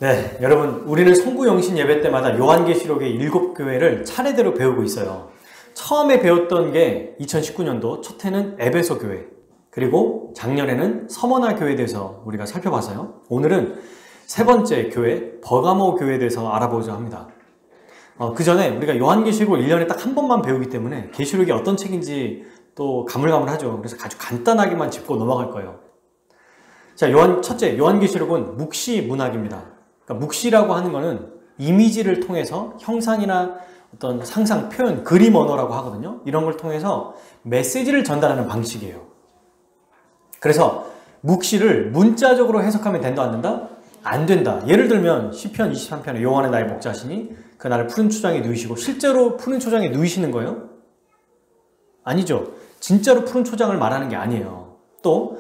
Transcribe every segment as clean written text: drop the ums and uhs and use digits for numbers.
네, 여러분, 우리는 송구영신 예배 때마다 요한계시록의 7교회를 차례대로 배우고 있어요. 처음에 배웠던 게 2019년도 첫 해는 에베소 교회, 그리고 작년에는 서머나 교회에 대해서 우리가 살펴봐서요. 오늘은 세 번째 교회, 버가모 교회에 대해서 알아보자 합니다. 그 전에 우리가 요한계시록을 1년에 딱 한 번만 배우기 때문에 계시록이 어떤 책인지 또 가물가물하죠. 그래서 아주 간단하게만 짚고 넘어갈 거예요. 자, 첫째, 요한계시록은 묵시 문학입니다. 그러니까 묵시라고 하는 거는 이미지를 통해서 형상이나 어떤 상상, 표현, 그림 언어라고 하거든요. 이런 걸 통해서 메시지를 전달하는 방식이에요. 그래서 묵시를 문자적으로 해석하면 된다, 안 된다? 안 된다. 예를 들면 시편 23편에 여호와는 나의 목자시니 그 나를 푸른 초장에 누이시고, 실제로 푸른 초장에 누이시는 거예요? 아니죠. 진짜로 푸른 초장을 말하는 게 아니에요. 또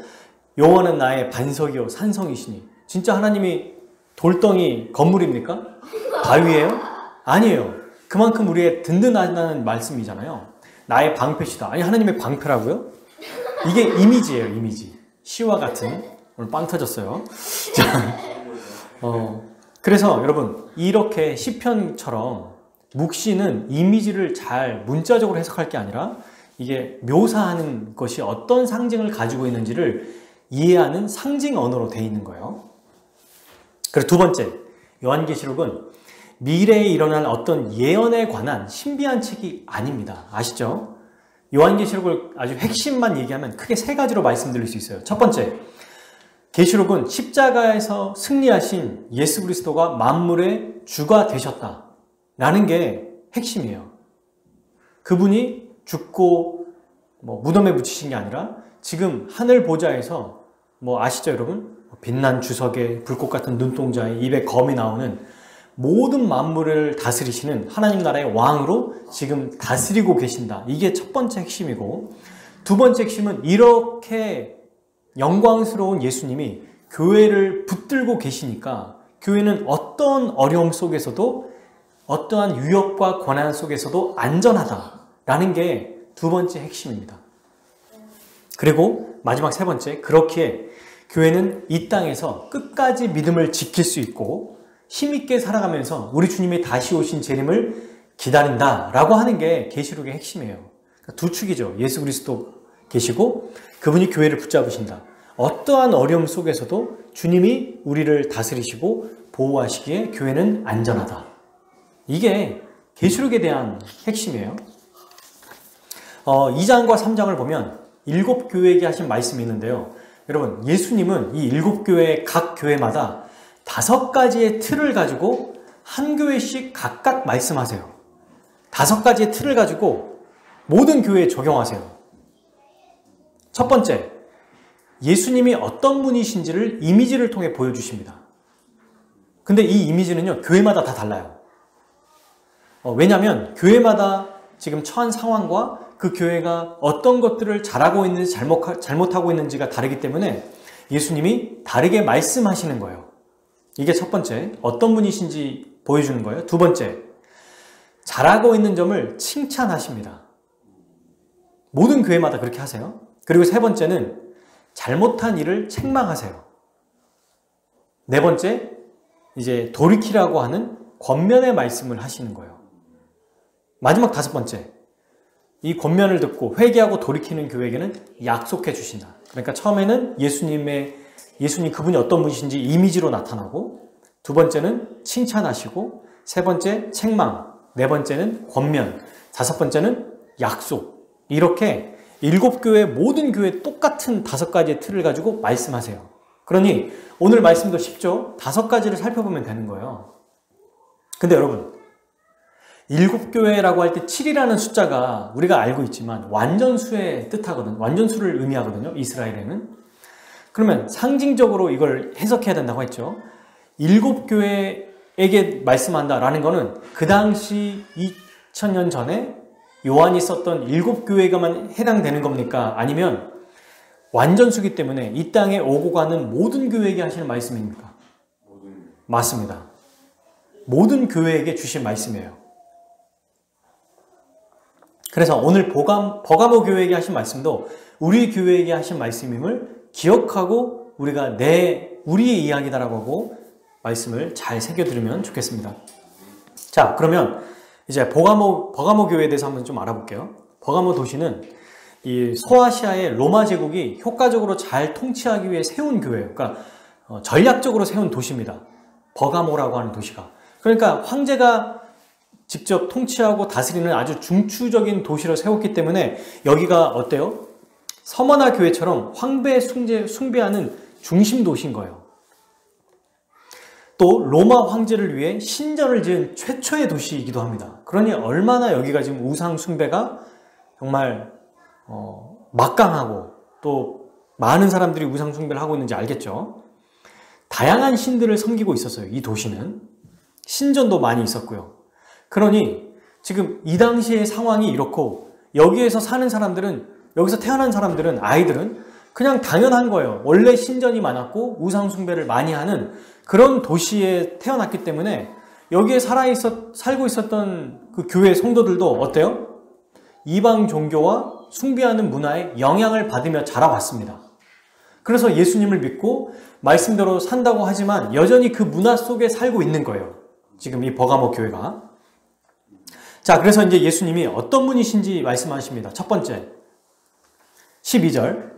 여호와는 나의 반석이요 산성이시니, 진짜 하나님이 돌덩이 건물입니까? 바위예요? 아니에요. 그만큼 우리의 든든하다는 말씀이잖아요. 나의 방패시다. 아니, 하나님의 방패라고요? 이게 이미지예요, 이미지. 시와 같은. 오늘 빵 터졌어요. 자, 그래서 여러분, 이렇게 시편처럼 묵시는 이미지를 잘 문자적으로 해석할 게 아니라 이게 묘사하는 것이 어떤 상징을 가지고 있는지를 이해하는 상징 언어로 되어 있는 거예요. 그리고 두 번째, 요한계시록은 미래에 일어날 어떤 예언에 관한 신비한 책이 아닙니다. 아시죠? 요한계시록을 아주 핵심만 얘기하면 크게 세 가지로 말씀드릴 수 있어요. 첫 번째, 계시록은 십자가에서 승리하신 예수 그리스도가 만물의 주가 되셨다라는 게 핵심이에요. 그분이 죽고 무덤에 묻히신 게 아니라 지금 하늘 보좌에서 아시죠, 여러분? 빛난 주석에 불꽃 같은 눈동자에 입에 검이 나오는 모든 만물을 다스리시는 하나님 나라의 왕으로 지금 다스리고 계신다. 이게 첫 번째 핵심이고, 두 번째 핵심은 이렇게 영광스러운 예수님이 교회를 붙들고 계시니까 교회는 어떤 어려움 속에서도 어떠한 유혹과 고난 속에서도 안전하다라는 게 두 번째 핵심입니다. 그리고 마지막 세 번째, 그렇기에 교회는 이 땅에서 끝까지 믿음을 지킬 수 있고 힘있게 살아가면서 우리 주님이 다시 오신 재림을 기다린다라고 하는 게 계시록의 핵심이에요. 그러니까 두 축이죠. 예수 그리스도 계시고 그분이 교회를 붙잡으신다. 어떠한 어려움 속에서도 주님이 우리를 다스리시고 보호하시기에 교회는 안전하다. 이게 계시록에 대한 핵심이에요. 2장과 3장을 보면 7교회에게 하신 말씀이 있는데요. 여러분, 예수님은 이 7교회 각 교회마다 5가지의 틀을 가지고 한 교회씩 각각 말씀하세요. 5가지의 틀을 가지고 모든 교회에 적용하세요. 첫 번째, 예수님이 어떤 분이신지를 이미지를 통해 보여주십니다. 근데 이 이미지는요, 교회마다 다 달라요. 왜냐하면 교회마다 지금 처한 상황과 그 교회가 어떤 것들을 잘하고 있는지 잘못하고 있는지가 다르기 때문에 예수님이 다르게 말씀하시는 거예요. 이게 첫 번째, 어떤 분이신지 보여주는 거예요. 두 번째, 잘하고 있는 점을 칭찬하십니다. 모든 교회마다 그렇게 하세요. 그리고 세 번째는 잘못한 일을 책망하세요. 네 번째, 이제 돌이키라고 하는 권면의 말씀을 하시는 거예요. 마지막 5번째, 이 권면을 듣고 회개하고 돌이키는 교회에게는 약속해 주신다. 그러니까 처음에는 예수님 그분이 어떤 분이신지 이미지로 나타나고, 두 번째는 칭찬하시고, 세 번째 책망, 네 번째는 권면, 5번째는 약속. 이렇게 7교회 모든 교회 똑같은 5가지의 틀을 가지고 말씀하세요. 그러니 오늘 말씀도 쉽죠? 5가지를 살펴보면 되는 거예요. 근데 여러분, 7교회라고 할 때 7이라는 숫자가 우리가 알고 있지만 완전수의 뜻하거든요. 완전수를 의미하거든요. 이스라엘에는. 그러면 상징적으로 이걸 해석해야 된다고 했죠. 7교회에게 말씀한다라는 거는 그 당시 2000년 전에 요한이 썼던 7교회가만 해당되는 겁니까? 아니면 완전수기 때문에 이 땅에 오고 가는 모든 교회에게 하시는 말씀입니까? 맞습니다. 모든 교회에게 주신 말씀이에요. 그래서 오늘 버가모 교회에게 하신 말씀도 우리 교회에게 하신 말씀임을 기억하고 우리가 우리의 이야기다라고 하고 말씀을 잘 새겨드리면 좋겠습니다. 자, 그러면 이제 버가모 교회에 대해서 한번 좀 알아볼게요. 버가모 도시는 이 소아시아의 로마 제국이 효과적으로 잘 통치하기 위해 세운 교회예요. 그러니까 전략적으로 세운 도시입니다. 버가모라고 하는 도시가. 그러니까 황제가 직접 통치하고 다스리는 아주 중추적인 도시를 세웠기 때문에 여기가 어때요? 서머나 교회처럼 황배 숭배하는 중심 도시인 거예요. 또 로마 황제를 위해 신전을 지은 최초의 도시이기도 합니다. 그러니 얼마나 여기가 지금 우상 숭배가 정말 막강하고 또 많은 사람들이 우상 숭배를 하고 있는지 알겠죠? 다양한 신들을 섬기고 있었어요. 이 도시는. 신전도 많이 있었고요. 그러니 지금 이 당시의 상황이 이렇고 여기에서 사는 사람들은, 여기서 태어난 사람들은, 아이들은 그냥 당연한 거예요. 원래 신전이 많았고 우상 숭배를 많이 하는 그런 도시에 태어났기 때문에 여기에 살고 있었던 그 교회 성도들도 어때요? 이방 종교와 숭배하는 문화에 영향을 받으며 자라왔습니다. 그래서 예수님을 믿고 말씀대로 산다고 하지만 여전히 그 문화 속에 살고 있는 거예요. 지금 이 버가모 교회가. 자, 그래서 이제 예수님이 어떤 분이신지 말씀하십니다. 첫 번째, 12절.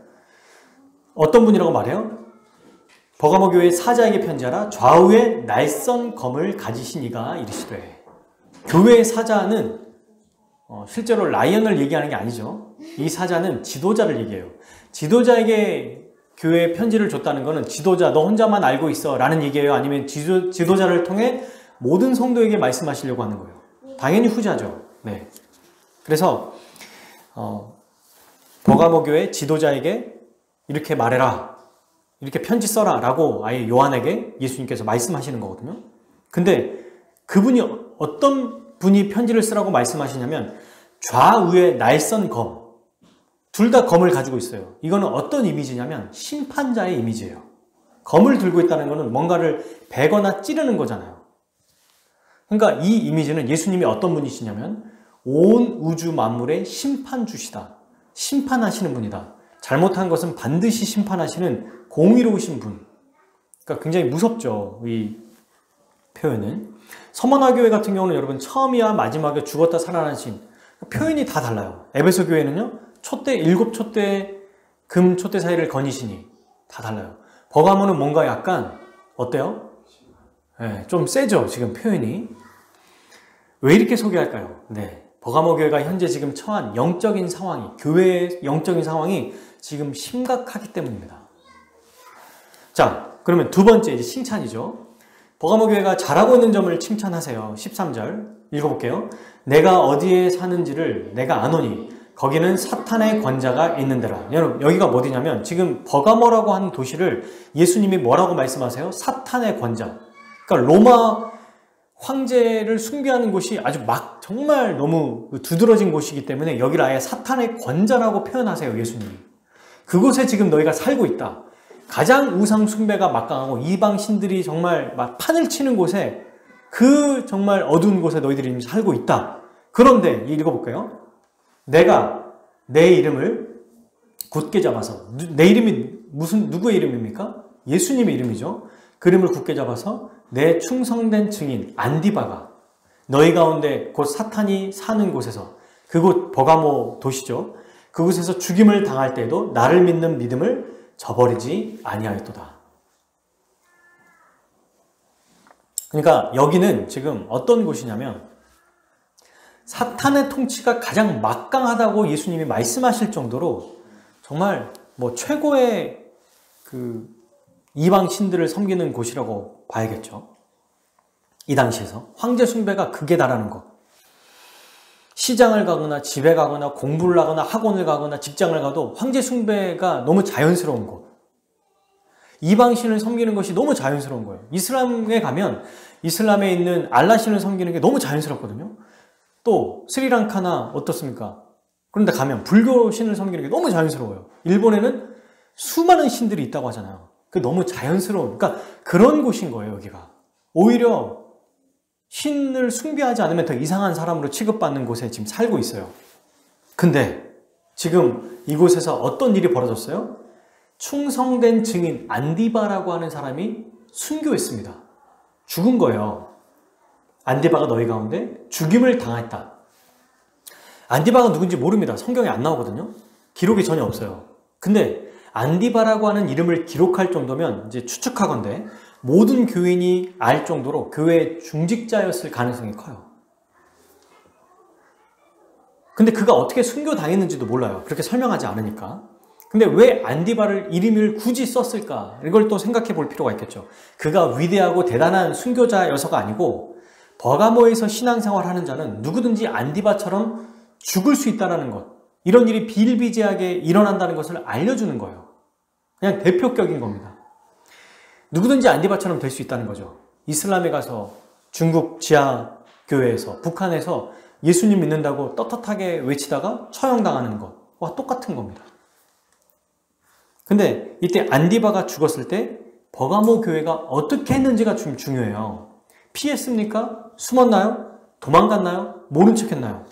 어떤 분이라고 말해요? 버가모 교회 사자에게 편지하라. 좌우에 날선 검을 가지신 이가 이르시되. 교회의 사자는 실제로 라이언을 얘기하는 게 아니죠. 이 사자는 지도자를 얘기해요. 지도자에게 교회에 편지를 줬다는 것은 지도자, 너 혼자만 알고 있어 라는 얘기예요? 아니면 지도자를 통해 모든 성도에게 말씀하시려고 하는 거예요? 당연히 후자죠. 네. 그래서 버가모 교회 지도자에게 이렇게 말해라, 이렇게 편지 써라 라고 아예 요한에게 예수님께서 말씀하시는 거거든요. 근데 그분이 어떤 분이 편지를 쓰라고 말씀하시냐면 좌우에 날선 검, 둘 다 검을 가지고 있어요. 이거는 어떤 이미지냐면 심판자의 이미지예요. 검을 들고 있다는 것은 뭔가를 베거나 찌르는 거잖아요. 그러니까 이 이미지는 예수님이 어떤 분이시냐면 온 우주 만물의 심판주시다. 심판하시는 분이다. 잘못한 것은 반드시 심판하시는 공의로우신 분. 그러니까 굉장히 무섭죠. 이 표현은. 서머나 교회 같은 경우는 여러분 처음이야 마지막에 죽었다 살아나신 표현이 다 달라요. 에베소 교회는요. 촛대 7촛대 금 촛대 사이를 거니시니 다 달라요. 버가모는 뭔가 약간 어때요? 네, 좀 세죠. 지금 표현이. 왜 이렇게 소개할까요? 네, 버가모 교회가 현재 지금 처한 영적인 상황이, 교회의 영적인 상황이 지금 심각하기 때문입니다. 자, 그러면 두 번째 이제 칭찬이죠. 버가모 교회가 잘하고 있는 점을 칭찬하세요. 13절 읽어볼게요. 내가 어디에 사는지를 내가 아노니 거기는 사탄의 권자가 있는 데라. 여러분 여기가 어디냐면 지금 버가모라고 하는 도시를 예수님이 뭐라고 말씀하세요? 사탄의 권자. 그러니까 로마 황제를 숭배하는 곳이 아주 정말 너무 두드러진 곳이기 때문에 여기를 아예 사탄의 권자라고 표현하세요. 예수님이. 그곳에 지금 너희가 살고 있다. 가장 우상 숭배가 막강하고 이방 신들이 정말 막 판을 치는 곳에 그 정말 어두운 곳에 너희들이 살고 있다. 그런데 읽어볼까요? 내가 내 이름을 굳게 잡아서, 내 이름이 누구의 이름입니까? 예수님의 이름이죠. 그 이름을 굳게 잡아서 내 충성된 증인 안디바가 너희 가운데 곧 사탄이 사는 곳에서, 그곳 버가모 도시죠. 그곳에서 죽임을 당할 때에도 나를 믿는 믿음을 저버리지 아니하였도다. 그러니까 여기는 지금 어떤 곳이냐면 사탄의 통치가 가장 막강하다고 예수님이 말씀하실 정도로 정말 최고의 그 이방 신들을 섬기는 곳이라고 봐야겠죠. 이 당시에서 황제 숭배가 극에 달하는 것. 시장을 가거나 집에 가거나 공부를 하거나 학원을 가거나 직장을 가도 황제 숭배가 너무 자연스러운 곳. 이방신을 섬기는 것이 너무 자연스러운 거예요. 이슬람에 가면 이슬람에 있는 알라신을 섬기는 게 너무 자연스럽거든요. 또 스리랑카나 어떻습니까? 그런데 가면 불교신을 섬기는 게 너무 자연스러워요. 일본에는 수많은 신들이 있다고 하잖아요. 그게 너무 자연스러운, 그러니까 그런 곳인 거예요. 여기가 오히려 신을 숭배하지 않으면 더 이상한 사람으로 취급받는 곳에 지금 살고 있어요. 근데 지금 이곳에서 어떤 일이 벌어졌어요? 충성된 증인 안디바라고 하는 사람이 순교했습니다. 죽은 거예요. 안디바가 너희 가운데 죽임을 당했다. 안디바가 누군지 모릅니다. 성경에 안 나오거든요. 기록이 전혀 없어요. 근데 안디바라고 하는 이름을 기록할 정도면 이제 추측하건대 모든 교인이 알 정도로 교회의 중직자였을 가능성이 커요. 근데 그가 어떻게 순교당했는지도 몰라요. 그렇게 설명하지 않으니까. 근데 왜 안디바를 이름을 굳이 썼을까? 이걸 또 생각해 볼 필요가 있겠죠. 그가 위대하고 대단한 순교자여서가 아니고 버가모에서 신앙생활하는 자는 누구든지 안디바처럼 죽을 수 있다는 것, 이런 일이 비일비재하게 일어난다는 것을 알려주는 거예요. 그냥 대표격인 겁니다. 누구든지 안디바처럼 될 수 있다는 거죠. 이슬람에 가서 중국 지하교회에서, 북한에서 예수님 믿는다고 떳떳하게 외치다가 처형당하는 것과 똑같은 겁니다. 근데 이때 안디바가 죽었을 때 버가모 교회가 어떻게 했는지가 좀 중요해요. 피했습니까? 숨었나요? 도망갔나요? 모른 척 했나요?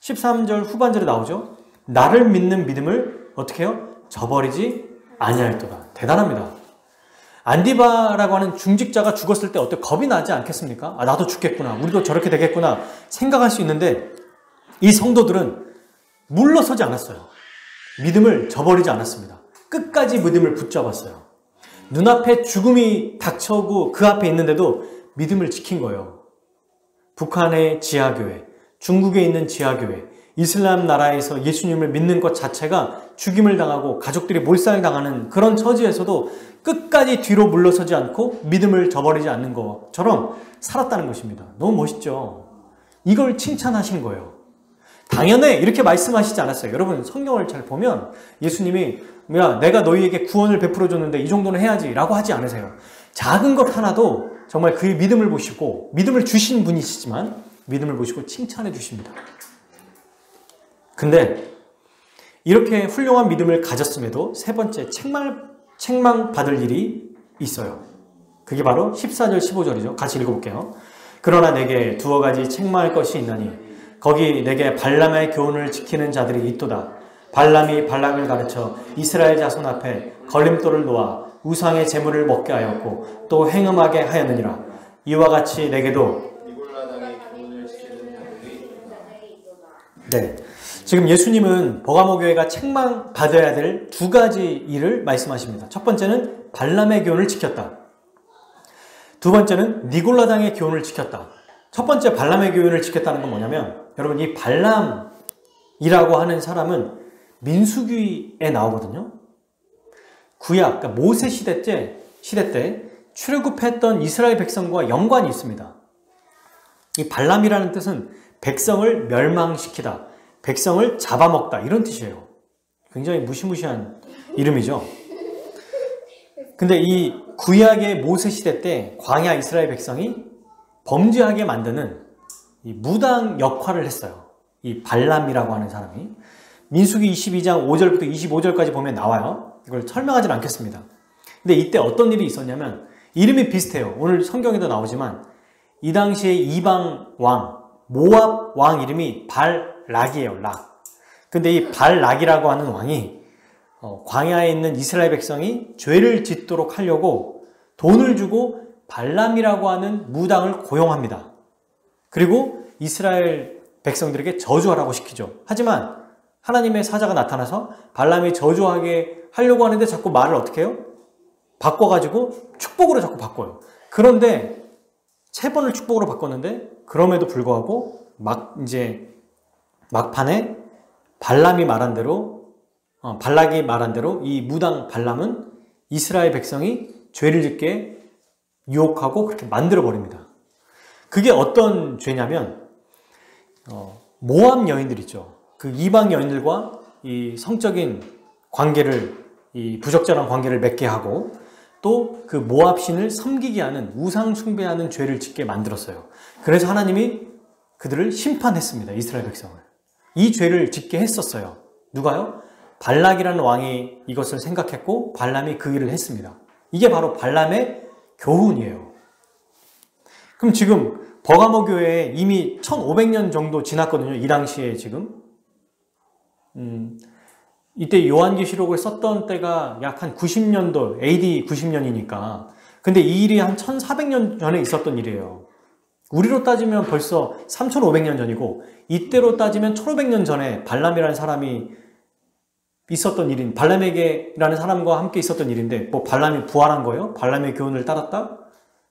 13절 후반절에 나오죠. 나를 믿는 믿음을 어떻게 해요? 저버리지 아니할도다. 대단합니다. 안디바라고 하는 중직자가 죽었을 때 어때 겁이 나지 않겠습니까? 아, 나도 죽겠구나. 우리도 저렇게 되겠구나. 생각할 수 있는데 이 성도들은 물러서지 않았어요. 믿음을 저버리지 않았습니다. 끝까지 믿음을 붙잡았어요. 눈앞에 죽음이 닥쳐오고 그 앞에 있는데도 믿음을 지킨 거예요. 북한의 지하교회, 중국에 있는 지하교회, 이슬람 나라에서 예수님을 믿는 것 자체가 죽임을 당하고 가족들이 몰살당하는 그런 처지에서도 끝까지 뒤로 물러서지 않고 믿음을 저버리지 않는 것처럼 살았다는 것입니다. 너무 멋있죠? 이걸 칭찬하신 거예요. 당연해 이렇게 말씀하시지 않았어요. 여러분 성경을 잘 보면 예수님이 야 내가 너희에게 구원을 베풀어 줬는데 이 정도는 해야지 라고 하지 않으세요. 작은 것 하나도 정말 그의 믿음을 보시고 믿음을 주신 분이시지만 믿음을 보시고 칭찬해 주십니다. 근데 이렇게 훌륭한 믿음을 가졌음에도 세 번째 책망받을 일이 있어요. 그게 바로 14절 15절이죠. 같이 읽어볼게요. 그러나 내게 두어 가지 책망할 것이 있나니 거기 내게 발람의 교훈을 지키는 자들이 있도다. 발람이 발락을 가르쳐 이스라엘 자손 앞에 걸림돌을 놓아 우상의 제물을 먹게 하였고 또 행음하게 하였느니라. 이와 같이 내게도 네, 지금 예수님은 버가모 교회가 책망받아야 될 두 가지 일을 말씀하십니다. 첫 번째는 발람의 교훈을 지켰다. 두 번째는 니골라당의 교훈을 지켰다. 첫 번째 발람의 교훈을 지켰다는 건 뭐냐면 여러분 이 발람이라고 하는 사람은 민수기에 나오거든요. 구약, 그러니까 모세 시대 때 출애굽했던 이스라엘 백성과 연관이 있습니다. 이 발람이라는 뜻은 백성을 멸망시키다, 백성을 잡아먹다 이런 뜻이에요. 굉장히 무시무시한 이름이죠. 근데 이 구약의 모세 시대 때 광야 이스라엘 백성이 범죄하게 만드는 이 무당 역할을 했어요. 이 발람이라고 하는 사람이. 민수기 22장 5절부터 25절까지 보면 나와요. 이걸 설명하지는 않겠습니다. 근데 이때 어떤 일이 있었냐면 이름이 비슷해요. 오늘 성경에도 나오지만 이 당시에 이방 왕, 모압 왕 이름이 발락이에요. 락. 근데 이 발락이라고 하는 왕이 광야에 있는 이스라엘 백성이 죄를 짓도록 하려고 돈을 주고 발람이라고 하는 무당을 고용합니다. 그리고 이스라엘 백성들에게 저주하라고 시키죠. 하지만 하나님의 사자가 나타나서 발람이 저주하게 하려고 하는데 자꾸 말을 어떻게 해요? 바꿔가지고 축복으로 자꾸 바꿔요. 그런데 3번을 축복으로 바꿨는데 그럼에도 불구하고 막판에 발락이 말한 대로 이 무당 발람은 이스라엘 백성이 죄를 짓게 유혹하고 그렇게 만들어 버립니다. 그게 어떤 죄냐면 모압 여인들 있죠. 그 이방 여인들과 이 성적인 관계를, 이 부적절한 관계를 맺게 하고 또 그 모압 신을 섬기게 하는 우상 숭배하는 죄를 짓게 만들었어요. 그래서 하나님이 그들을 심판했습니다. 이스라엘 백성을. 이 죄를 짓게 했었어요. 누가요? 발락이라는 왕이 이것을 생각했고 발람이 그 일을 했습니다. 이게 바로 발람의 교훈이에요. 그럼 지금 버가모 교회에 이미 1500년 정도 지났거든요. 이 당시에 지금. 이때 요한계시록을 썼던 때가 약 한 90년도, AD 90년이니까 근데 이 일이 한 1400년 전에 있었던 일이에요. 우리로 따지면 벌써 3500년 전이고 이때로 따지면 1500년 전에 발람이라는 사람이 있었던 일인, 발람에게라는 사람과 함께 있었던 일인데 뭐 발람이 부활한 거예요? 발람의 교훈을 따랐다?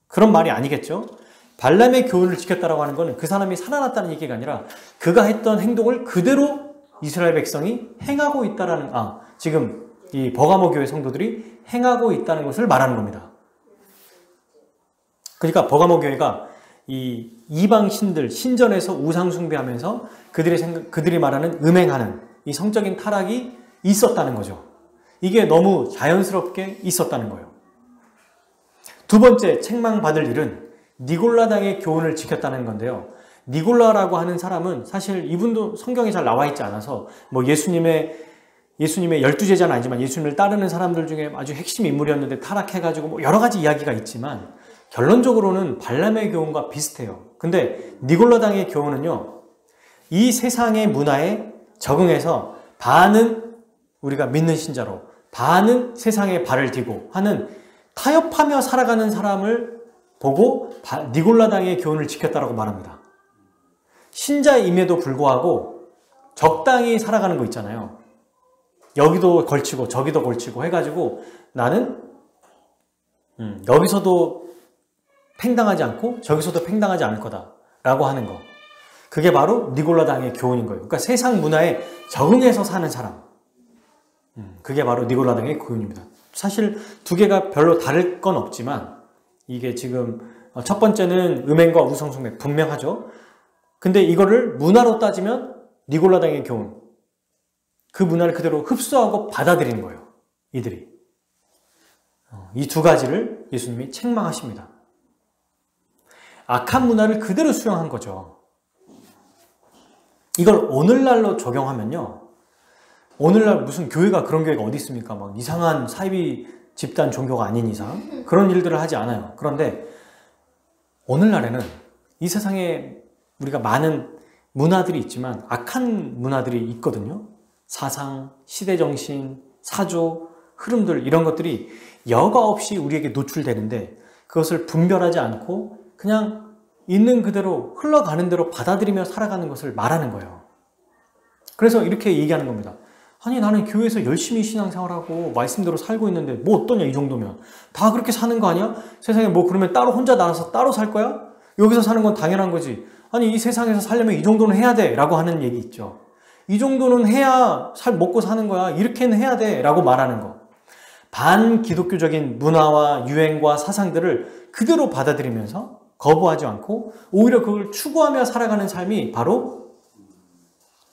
그런 말이 아니겠죠. 발람의 교훈을 지켰다라고 하는 것은 그 사람이 살아났다는 얘기가 아니라 그가 했던 행동을 그대로 이스라엘 백성이 행하고 있다라는, 지금 이 버가모 교회 성도들이 행하고 있다는 것을 말하는 겁니다. 그러니까 버가모 교회가 이 이방 신들, 신전에서 우상 숭배하면서 그들이 말하는 음행하는 이 성적인 타락이 있었다는 거죠. 이게 너무 자연스럽게 있었다는 거예요. 두 번째 책망받을 일은 니골라당의 교훈을 지켰다는 건데요. 니골라라고 하는 사람은 사실 이분도 성경에 잘 나와 있지 않아서 뭐 예수님의 12제자는 아니지만 예수님을 따르는 사람들 중에 아주 핵심 인물이었는데 타락해가지고 뭐 여러 가지 이야기가 있지만 결론적으로는 발람의 교훈과 비슷해요. 근데 니골라당의 교훈은요, 이 세상의 문화에 적응해서 반은 우리가 믿는 신자로, 반은 세상에 발을 디고 하는 타협하며 살아가는 사람을 보고 니골라당의 교훈을 지켰다라고 말합니다. 신자임에도 불구하고 적당히 살아가는 거 있잖아요. 여기도 걸치고 저기도 걸치고 해가지고 나는 여기서도 팽당하지 않고 저기서도 팽당하지 않을 거다라고 하는 거. 그게 바로 니골라당의 교훈인 거예요. 그러니까 세상 문화에 적응해서 사는 사람. 그게 바로 니골라당의 교훈입니다. 사실 두 개가 별로 다를 건 없지만 이게 지금 첫 번째는 음행과 우상숭배 분명하죠. 근데 이거를 문화로 따지면 니골라당의 교훈. 그 문화를 그대로 흡수하고 받아들이는 거예요. 이들이. 이 두 가지를 예수님이 책망하십니다. 악한 문화를 그대로 수용한 거죠. 이걸 오늘날로 적용하면요. 오늘날 무슨 교회가 그런 교회가 어디 있습니까? 막 이상한 사이비 집단 종교가 아닌 이상 그런 일들을 하지 않아요. 그런데 오늘날에는 이 세상에 우리가 많은 문화들이 있지만 악한 문화들이 있거든요. 사상, 시대정신, 사조, 흐름들 이런 것들이 여과 없이 우리에게 노출되는데 그것을 분별하지 않고 그냥 있는 그대로 흘러가는 대로 받아들이며 살아가는 것을 말하는 거예요. 그래서 이렇게 얘기하는 겁니다. 아니 나는 교회에서 열심히 신앙생활하고 말씀대로 살고 있는데 뭐 어떠냐 이 정도면 다 그렇게 사는 거 아니야? 세상에 뭐 그러면 따로 혼자 나가서 따로 살 거야? 여기서 사는 건 당연한 거지. 아니 이 세상에서 살려면 이 정도는 해야 돼 라고 하는 얘기 있죠. 이 정도는 해야 먹고 사는 거야. 이렇게는 해야 돼 라고 말하는 거. 반기독교적인 문화와 유행과 사상들을 그대로 받아들이면서 거부하지 않고 오히려 그걸 추구하며 살아가는 삶이 바로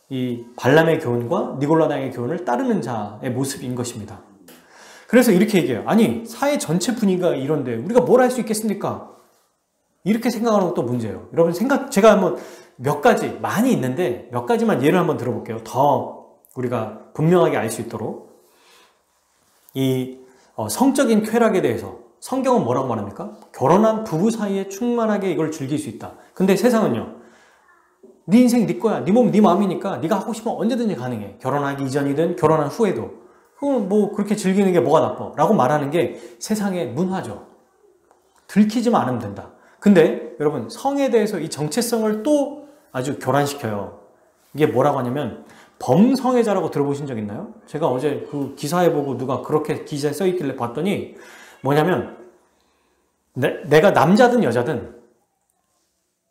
이 발람의 교훈과 니골라당의 교훈을 따르는 자의 모습인 것입니다. 그래서 이렇게 얘기해요. 아니 사회 전체 분위기가 이런데 우리가 뭘 할 수 있겠습니까? 이렇게 생각하는 것도 문제예요. 여러분 제가 한번 몇 가지 많이 있는데 몇 가지만 예를 한번 들어볼게요. 더 우리가 분명하게 알 수 있도록. 이 성적인 쾌락에 대해서 성경은 뭐라고 말합니까? 결혼한 부부 사이에 충만하게 이걸 즐길 수 있다. 근데 세상은요. 네 인생 네 거야. 네 몸 네 마음이니까 네가 하고 싶으면 언제든지 가능해. 결혼하기 이전이든 결혼한 후에도. 그건 뭐 그렇게 즐기는 게 뭐가 나빠? 라고 말하는 게 세상의 문화죠. 들키지만 않으면 된다. 근데 여러분 성에 대해서 이 정체성을 또 아주 교란시켜요. 이게 뭐라고 하냐면 범성애자라고 들어보신 적 있나요? 제가 어제 그 기사에 보고 누가 그렇게 기사에 써있길래 봤더니 뭐냐면 내가 남자든 여자든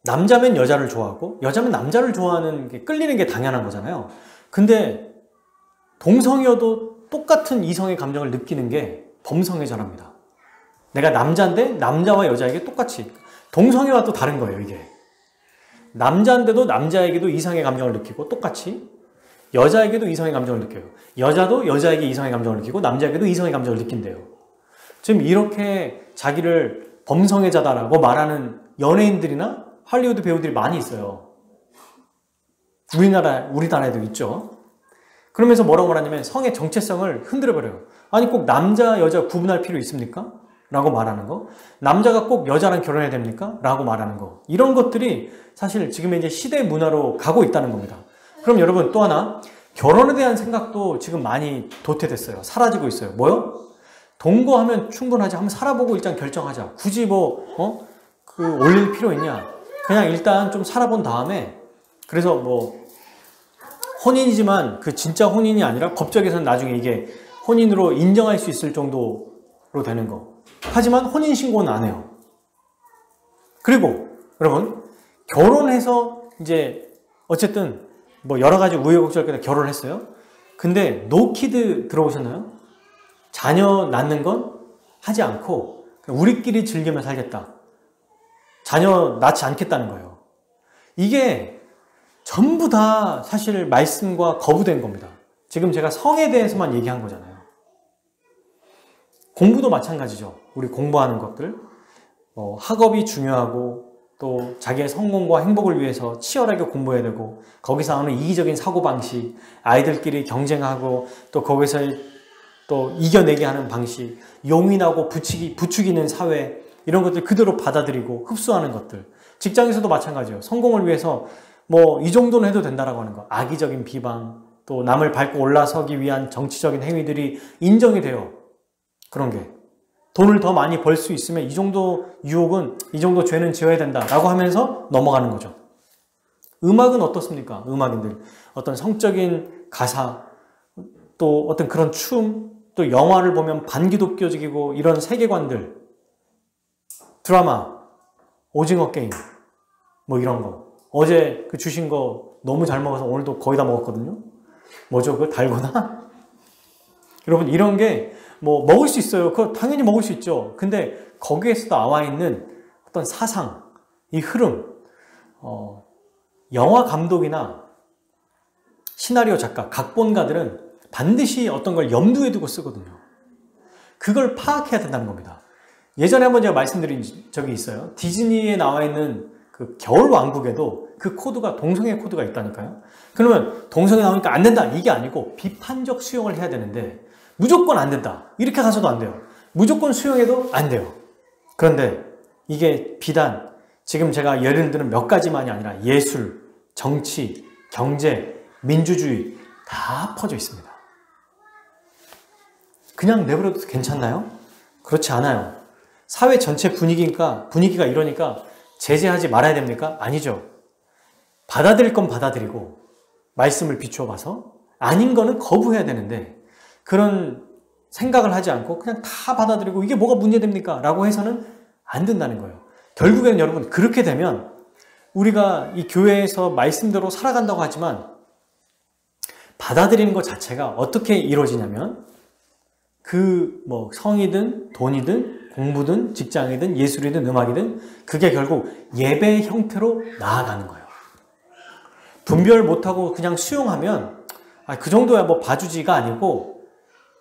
남자면 여자를 좋아하고 여자면 남자를 좋아하는 게 끌리는 게 당연한 거잖아요. 근데 동성이어도 똑같은 이성의 감정을 느끼는 게 범성애자랍니다. 내가 남자인데 남자와 여자에게 똑같이 동성애와 또 다른 거예요. 이게 남자인데도 남자에게도 이성의 감정을 느끼고 똑같이 여자에게도 이성의 감정을 느껴요. 여자도 여자에게 이성의 감정을 느끼고 남자에게도 이성의 감정을 느낀대요. 지금 이렇게 자기를 범성애자다라고 말하는 연예인들이나 할리우드 배우들이 많이 있어요. 우리나라에도 있죠. 그러면서 뭐라고 말하냐면 성의 정체성을 흔들어버려요. 아니 꼭 남자 여자 구분할 필요 있습니까? 라고 말하는 거. 남자가 꼭 여자랑 결혼해야 됩니까? 라고 말하는 거. 이런 것들이 사실 지금 이제 시대 문화로 가고 있다는 겁니다. 그럼 여러분 또 하나 결혼에 대한 생각도 지금 많이 도태됐어요. 사라지고 있어요. 뭐요? 동거하면 충분하지. 한번 살아보고 일단 결정하자. 굳이 올릴 필요 있냐. 그냥 일단 좀 살아본 다음에, 그래서 혼인이지만 그 진짜 혼인이 아니라 법적에서는 나중에 이게 혼인으로 인정할 수 있을 정도로 되는 거. 하지만 혼인신고는 안 해요. 그리고 여러분, 결혼해서 이제 어쨌든 여러 가지 우여곡절 끝에 결혼을 했어요. 근데 노키드 들어오셨나요? 자녀 낳는 건 하지 않고 우리끼리 즐기며 살겠다. 자녀 낳지 않겠다는 거예요. 이게 전부 다 사실 말씀과 거부된 겁니다. 지금 제가 성에 대해서만 얘기한 거잖아요. 공부도 마찬가지죠. 우리 공부하는 것들. 학업이 중요하고 또 자기의 성공과 행복을 위해서 치열하게 공부해야 되고 거기서 나오는 이기적인 사고방식, 아이들끼리 경쟁하고 또 거기서 또 이겨내게 하는 방식, 용인하고 부추기는 사회, 이런 것들 그대로 받아들이고 흡수하는 것들. 직장에서도 마찬가지예요. 성공을 위해서 이 정도는 해도 된다라고 하는 거. 악의적인 비방, 또 남을 밟고 올라서기 위한 정치적인 행위들이 인정이 돼요. 그런 게. 돈을 더 많이 벌 수 있으면 이 정도 유혹은, 이 정도 죄는 지어야 된다라고 하면서 넘어가는 거죠. 음악은 어떻습니까? 음악인들. 어떤 성적인 가사, 또 어떤 그런 춤, 또 영화를 보면 반기독교적이고 이런 세계관들, 드라마, 오징어 게임, 이런 거. 어제 그 주신 거 너무 잘 먹어서 오늘도 거의 다 먹었거든요. 뭐죠? 그거 달고나? 여러분, 이런 게 먹을 수 있어요. 그거 당연히 먹을 수 있죠. 근데 거기에서 나와 있는 어떤 사상, 이 흐름, 영화 감독이나 시나리오 작가, 각본가들은 반드시 어떤 걸 염두에 두고 쓰거든요. 그걸 파악해야 된다는 겁니다. 예전에 한번 제가 말씀드린 적이 있어요. 디즈니에 나와 있는 그 겨울왕국에도 그 코드가, 동성애 코드가 있다니까요. 그러면 동성애 나오니까 안 된다, 이게 아니고 비판적 수용을 해야 되는데 무조건 안 된다, 이렇게 가서도 안 돼요. 무조건 수용해도 안 돼요. 그런데 이게 비단 지금 제가 예를 들은 몇 가지만이 아니라 예술, 정치, 경제, 민주주의 다 퍼져 있습니다. 그냥 내버려도 괜찮나요? 그렇지 않아요. 사회 전체 분위기가 이러니까 제재하지 말아야 됩니까? 아니죠. 받아들일 건 받아들이고 말씀을 비추어 봐서 아닌 거는 거부해야 되는데 그런 생각을 하지 않고 그냥 다 받아들이고 이게 뭐가 문제됩니까? 라고 해서는 안 된다는 거예요. 결국에는 여러분, 그렇게 되면 우리가 이 교회에서 말씀대로 살아간다고 하지만 받아들이는 것 자체가 어떻게 이루어지냐면 성이든 돈이든 공부든 직장이든 예술이든 음악이든 그게 결국 예배의 형태로 나아가는 거예요. 분별 못하고 그냥 수용하면 그 정도야 봐주지가 아니고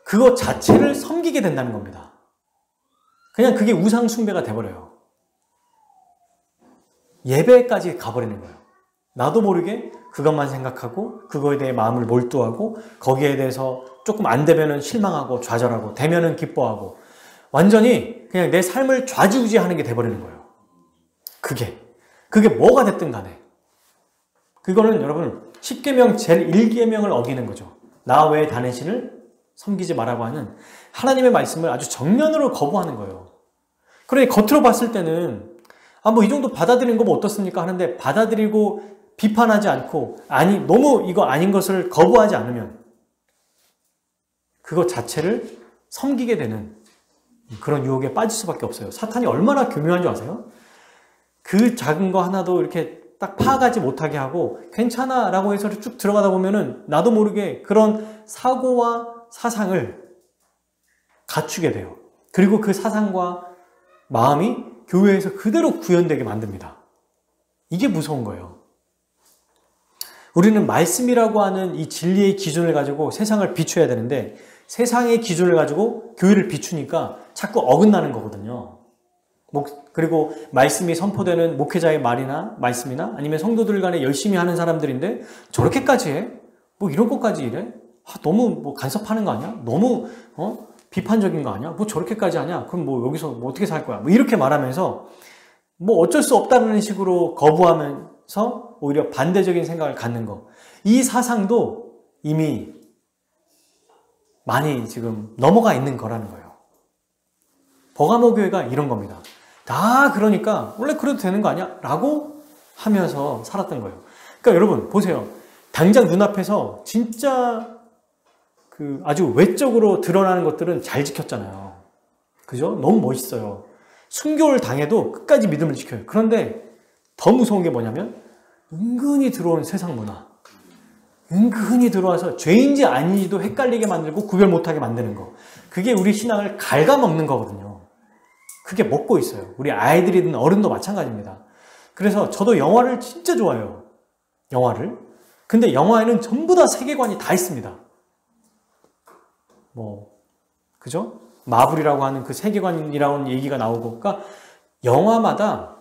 그것 자체를 섬기게 된다는 겁니다. 그냥 그게 우상 숭배가 돼버려요. 예배까지 가버리는 거예요. 나도 모르게 그것만 생각하고 그거에 대해 마음을 몰두하고 거기에 대해서 조금 안 되면은 실망하고 좌절하고 되면은 기뻐하고 완전히 그냥 내 삶을 좌지우지하는 게 돼버리는 거예요. 그게 뭐가 됐든 간에. 그거는 여러분 10계명 제1계명을 어기는 거죠. 나 외에 다른 신을 섬기지 말라고 하는 하나님의 말씀을 아주 정면으로 거부하는 거예요. 그러니 겉으로 봤을 때는 이 정도 받아들이는 거 어떻습니까? 하는데 받아들이고 비판하지 않고 너무 이거 아닌 것을 거부하지 않으면 그것 자체를 섬기게 되는 그런 유혹에 빠질 수밖에 없어요. 사탄이 얼마나 교묘한 줄 아세요? 그 작은 거 하나도 이렇게 딱 파악하지 못하게 하고 괜찮아 라고 해서 쭉 들어가다 보면은 나도 모르게 그런 사고와 사상을 갖추게 돼요. 그리고 그 사상과 마음이 교회에서 그대로 구현되게 만듭니다. 이게 무서운 거예요. 우리는 말씀이라고 하는 이 진리의 기준을 가지고 세상을 비춰야 되는데 세상의 기준을 가지고 교회를 비추니까 자꾸 어긋나는 거거든요. 그리고 말씀이 선포되는 목회자의 말씀이나 아니면 성도들 간에 열심히 하는 사람들인데 저렇게까지 해? 이런 것까지 이래? 너무 간섭하는 거 아니야? 너무 비판적인 거 아니야? 저렇게까지 하냐? 그럼 여기서 어떻게 살 거야? 이렇게 말하면서 어쩔 수 없다는 식으로 거부하면서 오히려 반대적인 생각을 갖는 거. 이 사상도 이미 많이 지금 넘어가 있는 거라는 거예요. 버가모 교회가 이런 겁니다. 다 그러니까 원래 그래도 되는 거 아니야? 라고 하면서 살았던 거예요. 그러니까 여러분 보세요. 당장 눈앞에서 진짜 아주 외적으로 드러나는 것들은 잘 지켰잖아요. 그죠? 너무 멋있어요. 순교를 당해도 끝까지 믿음을 지켜요. 그런데 더 무서운 게 뭐냐면 은근히 들어온 세상 문화. 은근히 들어와서 죄인지 아닌지도 헷갈리게 만들고 구별 못하게 만드는 거. 그게 우리 신앙을 갉아먹는 거거든요. 그게 먹고 있어요. 우리 아이들이든 어른도 마찬가지입니다. 그래서 저도 영화를 진짜 좋아해요. 영화를. 근데 영화에는 전부 다 세계관이 다 있습니다. 그죠? 마블이라고 하는 그 세계관이라는 얘기가 나오고, 그러니까 영화마다